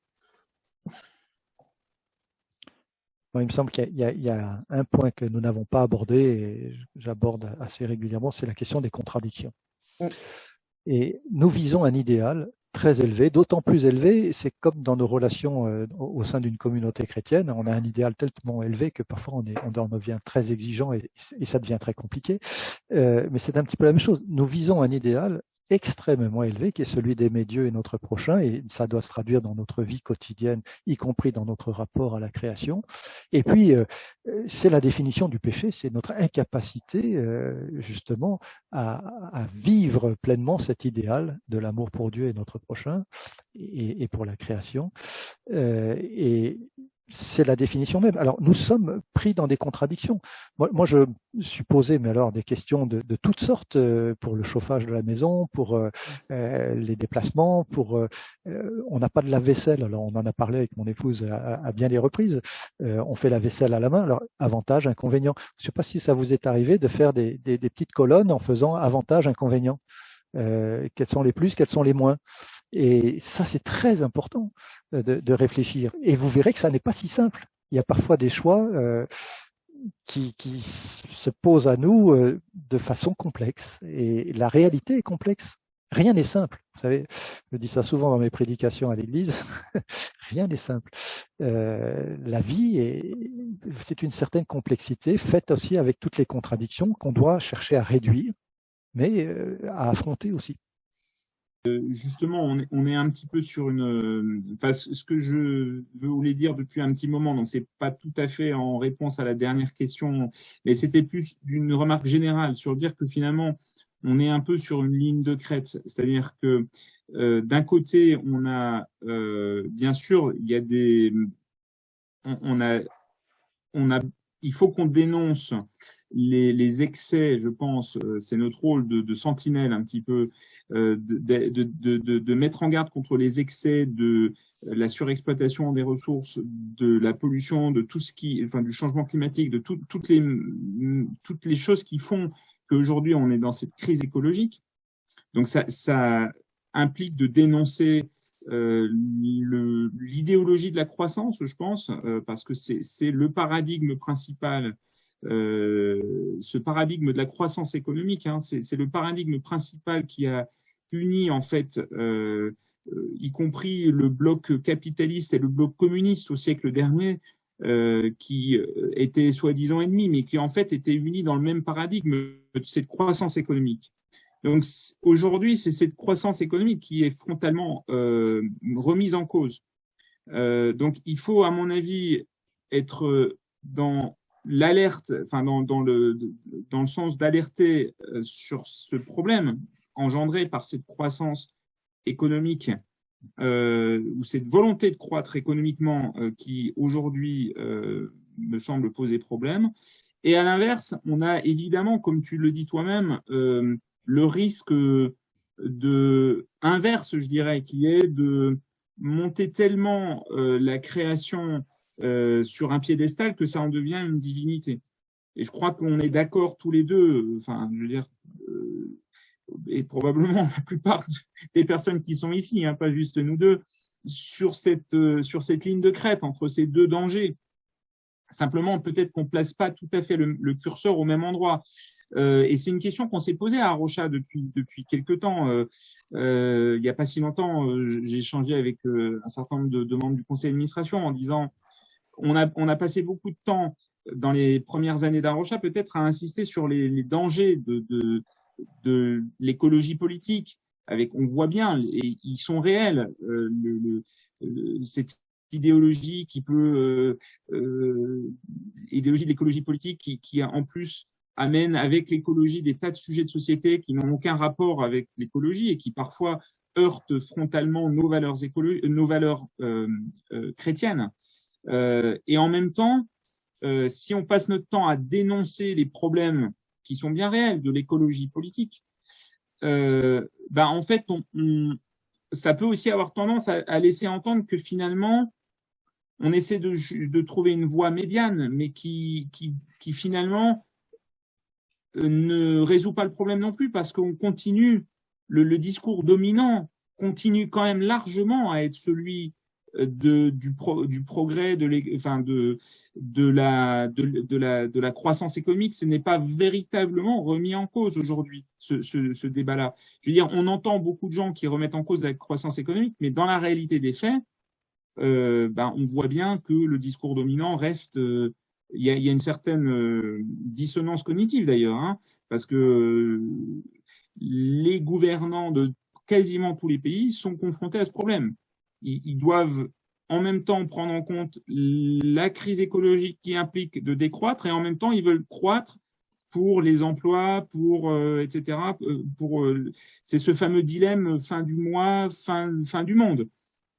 Bon, il me semble qu'il y a un point que nous n'avons pas abordé, et j'aborde assez régulièrement, c'est la question des contradictions. Et nous visons un idéal très élevé, d'autant plus élevé, c'est comme dans nos relations au sein d'une communauté chrétienne, on a un idéal tellement élevé que parfois on en devient très exigeant et ça devient très compliqué. Mais c'est un petit peu la même chose. Nous visons un idéal extrêmement élevé qui est celui d'aimer Dieu et notre prochain, et ça doit se traduire dans notre vie quotidienne, y compris dans notre rapport à la création. Et puis c'est la définition du péché, c'est notre incapacité justement à vivre pleinement cet idéal de l'amour pour Dieu et notre prochain et pour la création. Et c'est la définition même. Alors, nous sommes pris dans des contradictions. Moi, je supposais, mais alors, des questions de toutes sortes pour le chauffage de la maison, pour les déplacements, on n'a pas de lave-vaisselle. Alors, on en a parlé avec mon épouse à bien des reprises. On fait la vaisselle à la main. Alors, avantage, inconvénient. Je ne sais pas si ça vous est arrivé de faire des petites colonnes en faisant avantage, inconvénient. Quels sont les plus, quels sont les moins. Et ça, c'est très important de réfléchir. Et vous verrez que ça n'est pas si simple. Il y a parfois des choix qui se posent à nous de façon complexe. Et la réalité est complexe. Rien n'est simple. Vous savez, je dis ça souvent dans mes prédications à l'église. Rien n'est simple. La vie, c'est une certaine complexité, faite aussi avec toutes les contradictions qu'on doit chercher à réduire, mais à affronter aussi. Justement, on est un petit peu sur ce que je voulais dire depuis un petit moment, donc c'est pas tout à fait en réponse à la dernière question, mais c'était plus d'une remarque générale sur dire que finalement, on est un peu sur une ligne de crête, c'est-à-dire que d'un côté, on a bien sûr, il y a il faut qu'on dénonce les excès, je pense, c'est notre rôle de sentinelle un petit peu, de mettre en garde contre les excès de la surexploitation des ressources, de la pollution, de tout ce du changement climatique, de toutes les choses qui font qu'aujourd'hui on est dans cette crise écologique. Donc ça implique de dénoncer l'idéologie de la croissance, je pense, parce que c'est le paradigme principal, ce paradigme de la croissance économique, c'est le paradigme principal qui a uni en fait, y compris le bloc capitaliste et le bloc communiste au siècle dernier, qui étaient soi-disant ennemis, mais qui en fait étaient unis dans le même paradigme de cette croissance économique. Donc aujourd'hui, c'est cette croissance économique qui est frontalement remise en cause. Donc, il faut, à mon avis, être dans l'alerte, enfin dans le sens d'alerter sur ce problème engendré par cette croissance économique ou cette volonté de croître économiquement qui aujourd'hui me semble poser problème. Et à l'inverse, on a évidemment, comme tu le dis toi-même, le risque inverse, je dirais, qui est de monter tellement la création sur un piédestal que ça en devient une divinité. Et je crois qu'on est d'accord tous les deux, enfin, je veux dire, et probablement la plupart des personnes qui sont ici, hein, pas juste nous deux, sur cette ligne de crête entre ces deux dangers. Simplement, peut-être qu'on ne place pas tout à fait le curseur au même endroit. Et c'est une question qu'on s'est posée à Arocha depuis quelques temps. Il n'y a pas si longtemps, j'ai échangé avec un certain nombre de membres du conseil d'administration en disant on a passé beaucoup de temps dans les premières années d'Arocha peut-être à insister sur les dangers de l'écologie politique. On voit bien, ils sont réels. Cette idéologie qui peut idéologie de l'écologie politique qui en plus amène avec l'écologie des tas de sujets de société qui n'ont aucun rapport avec l'écologie et qui parfois heurtent frontalement nos valeurs chrétiennes. Et en même temps, si on passe notre temps à dénoncer les problèmes qui sont bien réels de l'écologie politique, en fait, ça peut aussi avoir tendance à laisser entendre que finalement, on essaie de trouver une voie médiane, mais qui finalement ne résout pas le problème non plus, parce qu'on continue, le discours dominant continue quand même largement à être celui du progrès, de la croissance économique. Ce n'est pas véritablement remis en cause aujourd'hui, ce débat-là. Je veux dire, on entend beaucoup de gens qui remettent en cause la croissance économique, mais dans la réalité des faits, on voit bien que le discours dominant reste. Il y a une certaine dissonance cognitive d'ailleurs, hein, parce que les gouvernants de quasiment tous les pays sont confrontés à ce problème. Ils doivent en même temps prendre en compte la crise écologique qui implique de décroître et en même temps ils veulent croître pour les emplois, etc. C'est ce fameux dilemme fin du mois, fin du monde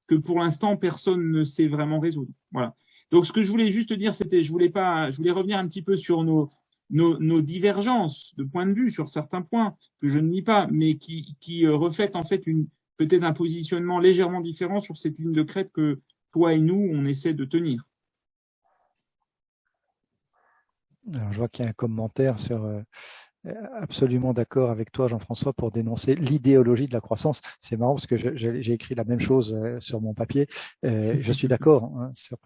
que pour l'instant personne ne sait vraiment résoudre. Voilà. Donc ce que je voulais juste dire, c'était, je voulais revenir un petit peu sur nos divergences de point de vue sur certains points que je ne nie pas, mais qui reflètent en fait peut-être un positionnement légèrement différent sur cette ligne de crête que toi et nous, on essaie de tenir. Alors, je vois qu'il y a un commentaire sur absolument d'accord avec toi, Jean-François, pour dénoncer l'idéologie de la croissance. C'est marrant parce que j'ai écrit la même chose sur mon papier. Je suis d'accord hein, sur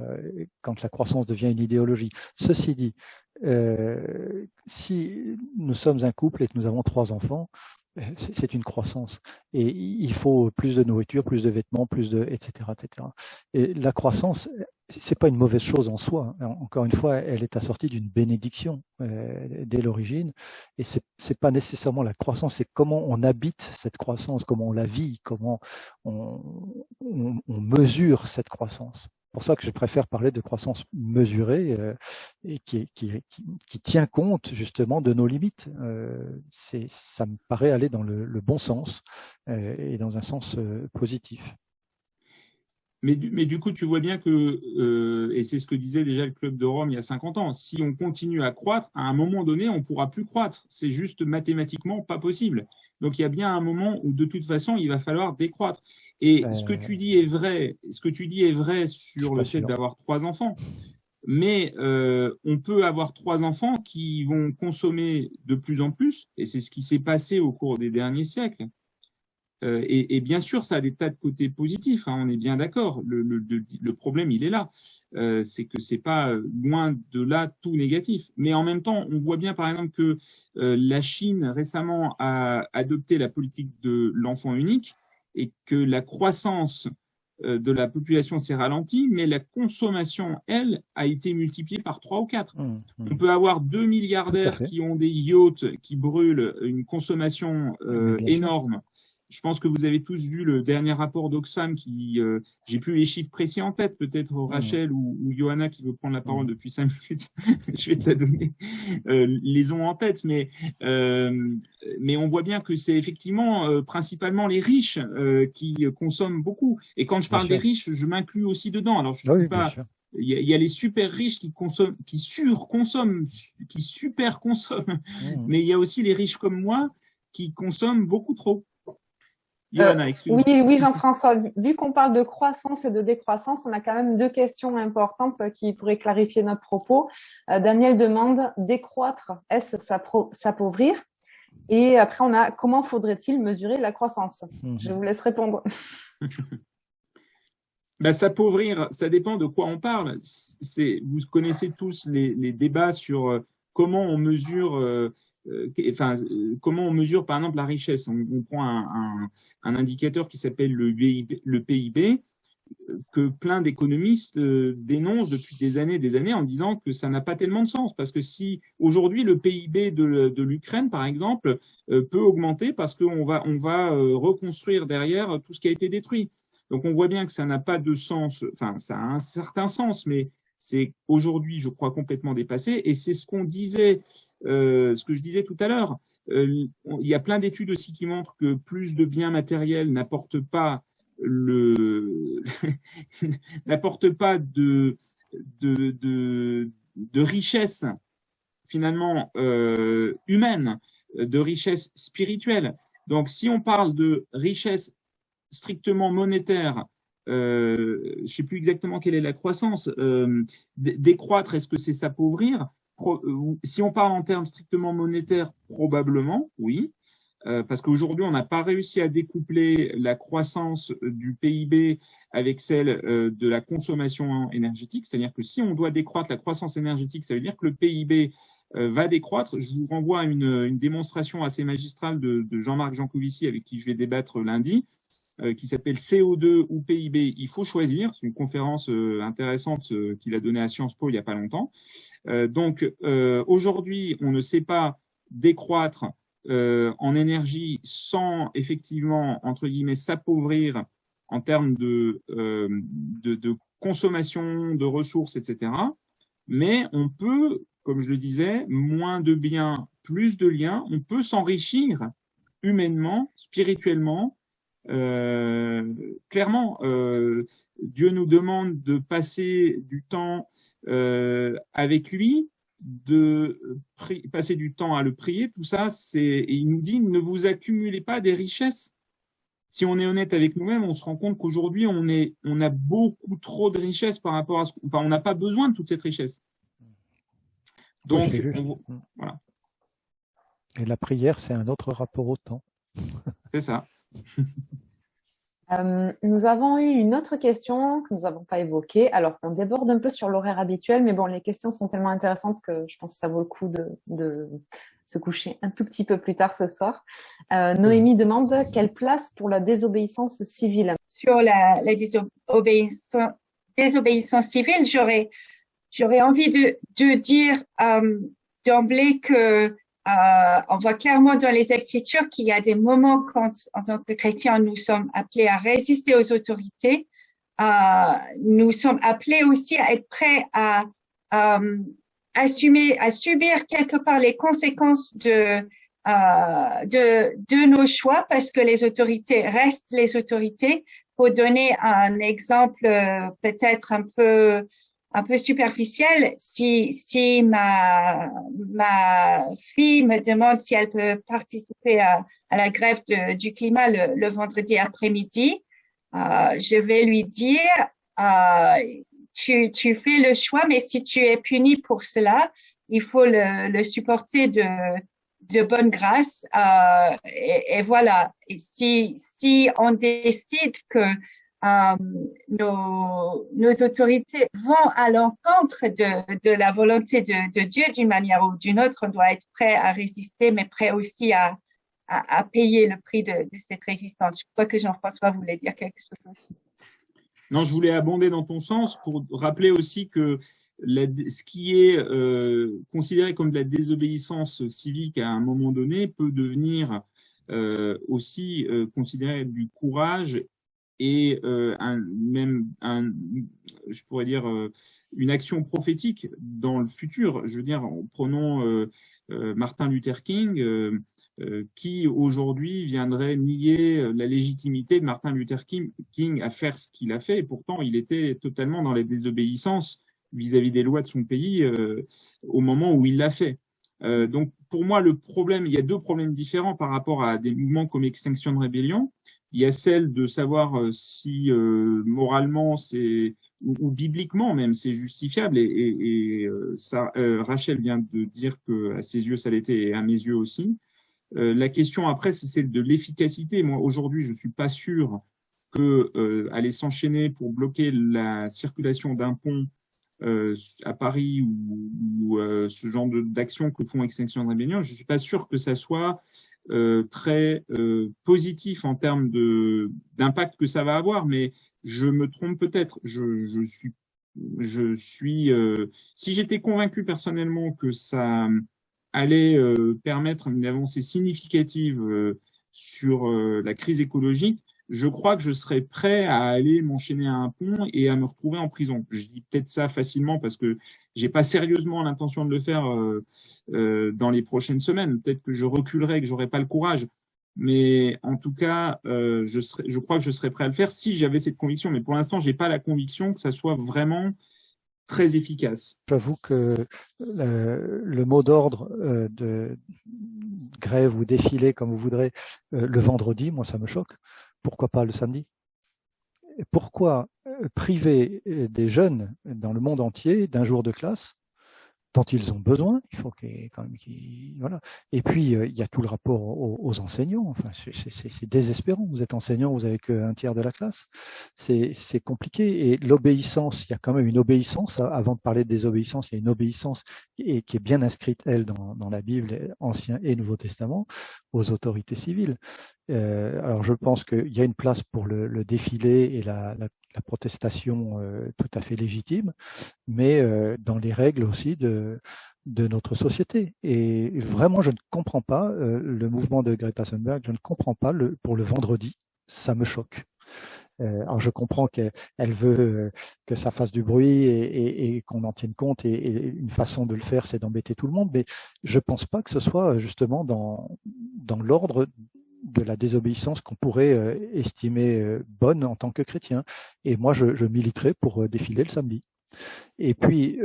quand la croissance devient une idéologie. Ceci dit, si nous sommes un couple et que nous avons 3 enfants, c'est une croissance et il faut plus de nourriture, plus de vêtements, etc., etc. Et la croissance, c'est pas une mauvaise chose en soi. Encore une fois, elle est assortie d'une bénédiction dès l'origine. Et c'est pas nécessairement la croissance, c'est comment on habite cette croissance, comment on la vit, comment on mesure cette croissance. C'est pour ça que je préfère parler de croissance mesurée et qui tient compte justement de nos limites. Ça me paraît aller dans le bon sens et dans un sens positif. Mais du coup, tu vois bien que, et c'est ce que disait déjà le Club de Rome il y a 50 ans, si on continue à croître, à un moment donné, on ne pourra plus croître. C'est juste mathématiquement pas possible. Donc, il y a bien un moment où, de toute façon, il va falloir décroître. Et ce que tu dis est vrai sur le fait d'avoir 3 enfants. Mais on peut avoir 3 enfants qui vont consommer de plus en plus, et c'est ce qui s'est passé au cours des derniers siècles. Et bien sûr, ça a des tas de côtés positifs, hein, on est bien d'accord. Le problème, il est là. C'est que c'est pas loin de là tout négatif. Mais en même temps, on voit bien, par exemple, que la Chine récemment a adopté la politique de l'enfant unique et que la croissance de la population s'est ralentie, mais la consommation, elle, a été multipliée par 3 ou 4. On peut avoir 2 milliardaires qui ont des yachts qui brûlent une consommation énorme. je pense que vous avez tous vu le dernier rapport d'Oxfam qui, j'ai plus les chiffres précis en tête, peut-être Rachel ou Johanna qui veut prendre la parole depuis 5 minutes, je vais te la donner, les ont en tête, mais on voit bien que c'est effectivement principalement les riches qui consomment beaucoup. Et quand je parle des riches, je m'inclus aussi dedans. Alors je suis pas. Il y a les super riches qui consomment, qui surconsomment, qui super consomment, mais il y a aussi les riches comme moi qui consomment beaucoup trop. Johanna, excuse-moi. Oui, Jean-François, vu qu'on parle de croissance et de décroissance, on a quand même deux questions importantes qui pourraient clarifier notre propos. Daniel demande, décroître, est-ce s'appauvrir? Et après, on a, comment faudrait-il mesurer la croissance? Je vous laisse répondre. S'appauvrir, ça dépend de quoi on parle. Vous connaissez tous les débats sur comment on mesure, comment on mesure par exemple la richesse. On prend un indicateur qui s'appelle le PIB, que plein d'économistes dénoncent depuis des années en disant que ça n'a pas tellement de sens, parce que si aujourd'hui le PIB de l'Ukraine par exemple peut augmenter parce qu'on va reconstruire derrière tout ce qui a été détruit. Donc, on voit bien que ça n'a pas de sens, enfin, ça a un certain sens, mais c'est aujourd'hui, je crois, complètement dépassé. Et c'est ce qu'on disait, ce que je disais tout à l'heure. Il y a plein d'études aussi qui montrent que plus de biens matériels n'apportent pas n'apportent pas de richesse, finalement, humaine, de richesse spirituelle. Donc, si on parle de richesse strictement monétaire, je ne sais plus exactement quelle est la croissance, décroître, est-ce que c'est s'appauvrir? Si on parle en termes strictement monétaires, probablement, oui, parce qu'aujourd'hui, on n'a pas réussi à découpler la croissance du PIB avec celle de la consommation énergétique, c'est-à-dire que si on doit décroître la croissance énergétique, ça veut dire que le PIB va décroître. Je vous renvoie à une démonstration assez magistrale de Jean-Marc Jancovici, avec qui je vais débattre lundi, qui s'appelle CO2 ou PIB, il faut choisir. C'est une conférence intéressante qu'il a donnée à Sciences Po il n'y a pas longtemps. Donc, aujourd'hui, on ne sait pas décroître en énergie sans effectivement, entre guillemets, s'appauvrir en termes de consommation de ressources, etc. Mais on peut, comme je le disais, moins de biens, plus de liens, on peut s'enrichir humainement, spirituellement. Clairement, Dieu nous demande de passer du temps avec lui, de passer du temps à le prier, tout ça, et il nous dit, ne vous accumulez pas des richesses. Si on est honnête avec nous-mêmes, on se rend compte qu'aujourd'hui, on a beaucoup trop de richesses par rapport à on n'a pas besoin de toute cette richesse. Donc, voilà. Et la prière, c'est un autre rapport au temps. C'est ça. Nous avons eu une autre question que nous n'avons pas évoquée. Alors, on déborde un peu sur l'horaire habituel, mais bon, les questions sont tellement intéressantes que je pense que ça vaut le coup de se coucher un tout petit peu plus tard ce soir. Noémie demande quelle place pour la désobéissance civile? Sur la désobéissance civile, j'aurais envie de dire d'emblée que on voit clairement dans les Écritures qu'il y a des moments quand, en tant que chrétiens, nous sommes appelés à résister aux autorités. Nous sommes appelés aussi à être prêts à subir quelque part les conséquences de nos choix, parce que les autorités restent les autorités. Pour donner un exemple peut-être un peu superficielle, si ma fille me demande si elle peut participer à la grève du climat le vendredi après-midi, je vais lui dire, tu fais le choix, mais si tu es puni pour cela, il faut le supporter de bonne grâce, et voilà. Et si on décide que nos autorités vont à l'encontre de la volonté de Dieu d'une manière ou d'une autre, on doit être prêt à résister, mais prêt aussi à payer le prix de cette résistance. Je crois que Jean-François voulait dire quelque chose aussi. Non, je voulais abonder dans ton sens pour rappeler aussi que ce qui est considéré comme de la désobéissance civique à un moment donné peut devenir aussi considérer du courage et je pourrais dire une action prophétique dans le futur. Je veux dire, prenons Martin Luther King, qui aujourd'hui viendrait nier la légitimité de Martin Luther King à faire ce qu'il a fait, et pourtant il était totalement dans la désobéissance vis-à-vis des lois de son pays au moment où il l'a fait. Donc pour moi, le problème, il y a deux problèmes différents par rapport à des mouvements comme Extinction Rebellion. Il y a celle de savoir si moralement ou bibliquement même c'est justifiable, et ça, Rachel vient de dire que à ses yeux ça l'était et à mes yeux aussi. La question après, c'est celle de l'efficacité. Moi aujourd'hui, je suis pas sûr que aller s'enchaîner pour bloquer la circulation d'un pont à Paris ou ce genre d'action que font Extinction Rebellion, je suis pas sûr que ça soit très positif en termes d'impact que ça va avoir, mais je me trompe peut-être. Si j'étais convaincu personnellement que ça allait permettre une avancée significative sur la crise écologique, je crois que je serais prêt à aller m'enchaîner à un pont et à me retrouver en prison. Je dis peut-être ça facilement parce que j'ai pas sérieusement l'intention de le faire dans les prochaines semaines. Peut-être que je reculerai, que j'aurais pas le courage. Mais en tout cas, je crois que je serais prêt à le faire si j'avais cette conviction. Mais pour l'instant, j'ai pas la conviction que ça soit vraiment très efficace. J'avoue que le mot d'ordre de grève ou défilé, comme vous voudrez, le vendredi, moi, ça me choque. Pourquoi pas le samedi? Pourquoi priver des jeunes dans le monde entier d'un jour de classe dont ils ont besoin? Il faut quand même voilà. Et puis il y a tout le rapport aux enseignants. Enfin, c'est désespérant. Vous êtes enseignant, vous avez qu'un tiers de la classe. C'est compliqué. Et l'obéissance, il y a quand même une obéissance. Avant de parler de désobéissance, il y a une obéissance qui est bien inscrite, elle, dans la Bible, Ancien et Nouveau Testament, aux autorités civiles. Alors je pense qu'il y a une place pour le défilé et la protestation tout à fait légitime, mais dans les règles aussi de notre société. Et vraiment, je ne comprends pas le mouvement de Greta Thunberg, je ne comprends pas pour le vendredi, ça me choque. Alors je comprends qu'elle veut que ça fasse du bruit et qu'on en tienne compte, et une façon de le faire, c'est d'embêter tout le monde, mais je pense pas que ce soit justement dans l'ordre de la désobéissance qu'on pourrait estimer bonne en tant que chrétien. Et moi, je militerai pour défiler le samedi. Et puis,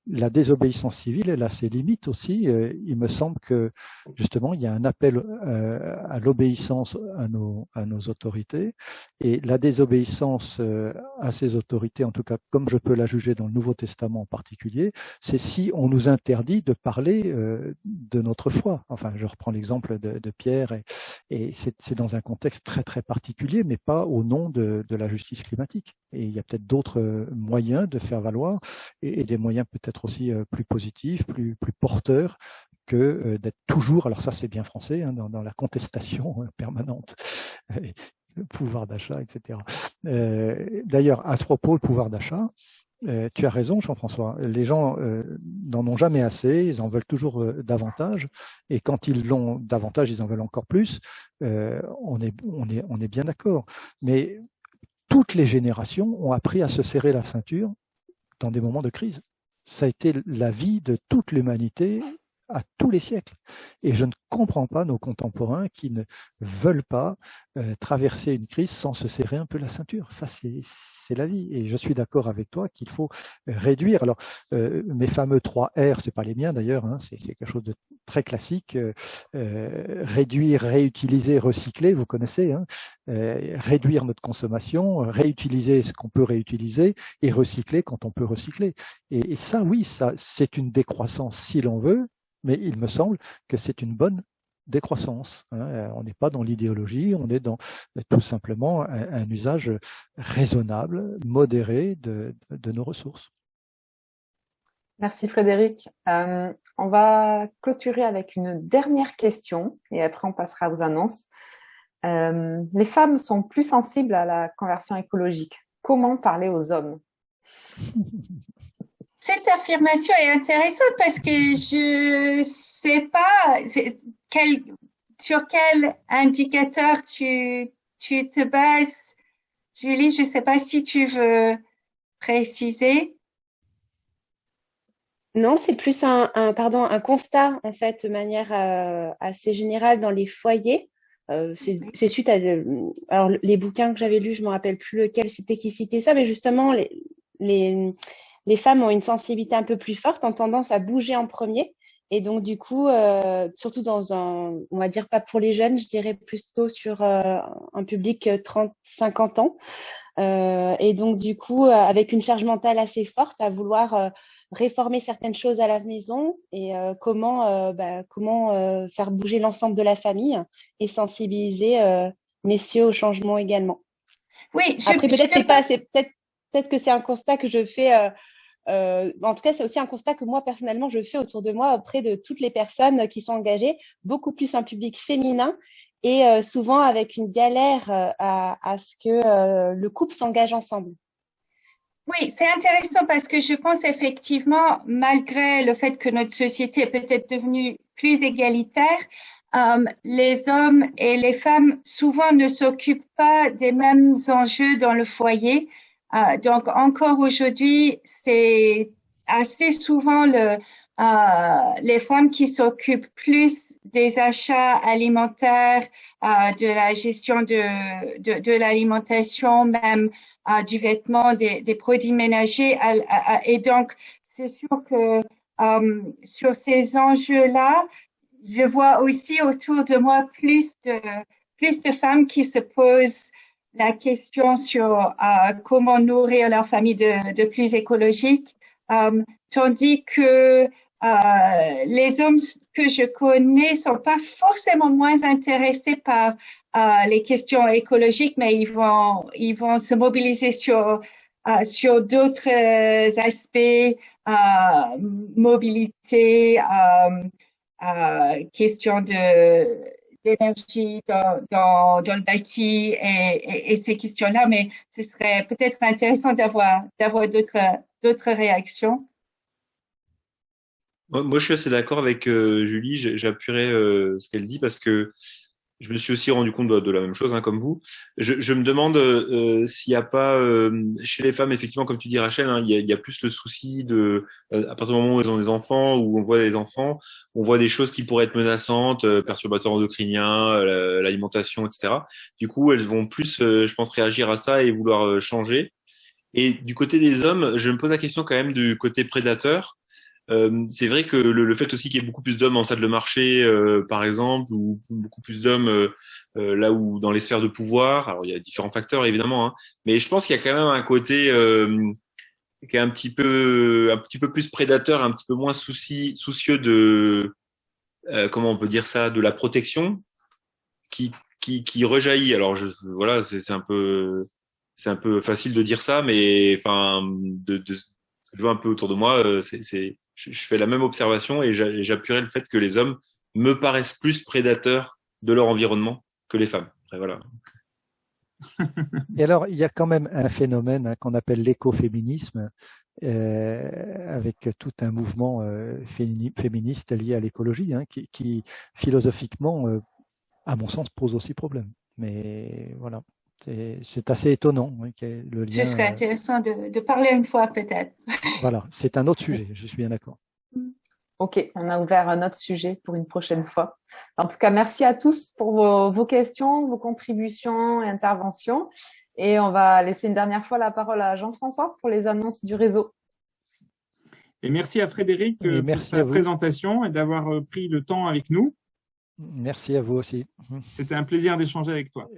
la désobéissance civile, elle a ses limites aussi. Il me semble que, justement, il y a un appel à l'obéissance à nos autorités. Et la désobéissance à ces autorités, en tout cas, comme je peux la juger dans le Nouveau Testament en particulier, c'est si on nous interdit de parler de notre foi. Enfin, je reprends l'exemple de Pierre, et c'est dans un contexte très, très particulier, mais pas au nom de la justice climatique. Et il y a peut-être d'autres moyens de faire valoir, et des moyens peut-être aussi plus positifs, plus porteurs, que d'être toujours, alors ça c'est bien français, hein, dans la contestation permanente, le pouvoir d'achat, etc. D'ailleurs, à ce propos, le pouvoir d'achat, tu as raison, Jean-François, les gens n'en ont jamais assez, ils en veulent toujours davantage, et quand ils l'ont davantage, ils en veulent encore plus. On est bien d'accord, mais toutes les générations ont appris à se serrer la ceinture dans des moments de crise. Ça a été la vie de toute l'humanité à tous les siècles. Et je ne comprends pas nos contemporains qui ne veulent pas traverser une crise sans se serrer un peu la ceinture. Ça, c'est la vie. Et je suis d'accord avec toi qu'il faut réduire. Alors, mes fameux 3 R, c'est pas les miens d'ailleurs, hein, c'est quelque chose de très classique. Réduire, réutiliser, recycler, vous connaissez. Hein, réduire notre consommation, réutiliser ce qu'on peut réutiliser et recycler quand on peut recycler. Et ça, oui, ça, c'est une décroissance si l'on veut, mais il me semble que c'est une bonne décroissance. Hein. On n'est pas dans l'idéologie, on est dans tout simplement un usage raisonnable, modéré de nos ressources. Merci Frédéric. On va clôturer avec une dernière question et après on passera aux annonces. Les femmes sont plus sensibles à la conversion écologique. Comment parler aux hommes? Cette affirmation est intéressante parce que je sais pas sur quel indicateur tu te bases? Julie, je ne sais pas si tu veux préciser. Non, c'est plus un constat, en fait, de manière assez générale dans les foyers. C'est suite à alors les bouquins que j'avais lus, je me rappelle plus lequel c'était qui citait ça, mais justement les femmes ont une sensibilité un peu plus forte, ont tendance à bouger en premier, et donc du coup, surtout dans on va dire pas pour les jeunes, je dirais plutôt sur un public 30-50 ans, et donc du coup, avec une charge mentale assez forte, à vouloir réformer certaines choses à la maison et comment faire bouger l'ensemble de la famille et sensibiliser messieurs au changement également. Oui, après peut-être que c'est un constat que je fais. En tout cas, c'est aussi un constat que moi personnellement je fais autour de moi auprès de toutes les personnes qui sont engagées, beaucoup plus un public féminin et souvent avec une galère à ce que le couple s'engage ensemble. Oui, c'est intéressant parce que je pense effectivement, malgré le fait que notre société est peut-être devenue plus égalitaire, les hommes et les femmes souvent ne s'occupent pas des mêmes enjeux dans le foyer. Donc encore aujourd'hui, c'est assez souvent les femmes qui s'occupent plus des achats alimentaires, de la gestion de l'alimentation, même du vêtement, des produits ménagers. Et donc, c'est sûr que sur ces enjeux-là, je vois aussi autour de moi plus de femmes qui se posent la question sur comment nourrir leur famille de plus écologique, tandis que les hommes que je connais sont pas forcément moins intéressés par les questions écologiques, mais ils vont se mobiliser sur d'autres aspects, mobilité, question d'énergie dans le bâti et ces questions-là, mais ce serait peut-être intéressant d'avoir d'autres réactions. Moi, je suis assez d'accord avec Julie. J'appuierai ce qu'elle dit parce que je me suis aussi rendu compte de la même chose, hein, comme vous. Je me demande s'il n'y a pas chez les femmes, effectivement, comme tu dis, Rachel, hein, il y a plus le souci de à partir du moment où elles ont des enfants, où on voit des enfants, on voit des choses qui pourraient être menaçantes, perturbateurs endocriniens, l'alimentation, etc. Du coup, elles vont plus, je pense, réagir à ça et vouloir changer. Et du côté des hommes, je me pose la question quand même du côté prédateur. C'est vrai que le fait aussi qu'il y ait beaucoup plus d'hommes en salle de marché, par exemple, ou beaucoup plus d'hommes là où dans les sphères de pouvoir. Alors il y a différents facteurs évidemment, hein, mais je pense qu'il y a quand même un côté qui est un petit peu plus prédateur, un petit peu moins soucieux de comment on peut dire ça, de la protection qui rejaillit. Alors voilà, c'est un peu facile de dire ça, mais enfin de ce que je vois un peu autour de moi, je fais la même observation et j'appuierai le fait que les hommes me paraissent plus prédateurs de leur environnement que les femmes. Après, voilà. Et alors, il y a quand même un phénomène qu'on appelle l'écoféminisme, avec tout un mouvement féministe lié à l'écologie, hein, qui philosophiquement, à mon sens, pose aussi problème. Mais voilà. C'est assez étonnant. Oui, le lien, Ce serait intéressant de parler une fois peut-être. Voilà, c'est un autre sujet, je suis bien d'accord. Ok, on a ouvert un autre sujet pour une prochaine fois. En tout cas, merci à tous pour vos questions, vos contributions et interventions. Et on va laisser une dernière fois la parole à Jean-François pour les annonces du réseau. Et merci à Frédéric pour sa présentation et d'avoir pris le temps avec nous. Merci à vous aussi. C'était un plaisir d'échanger avec toi.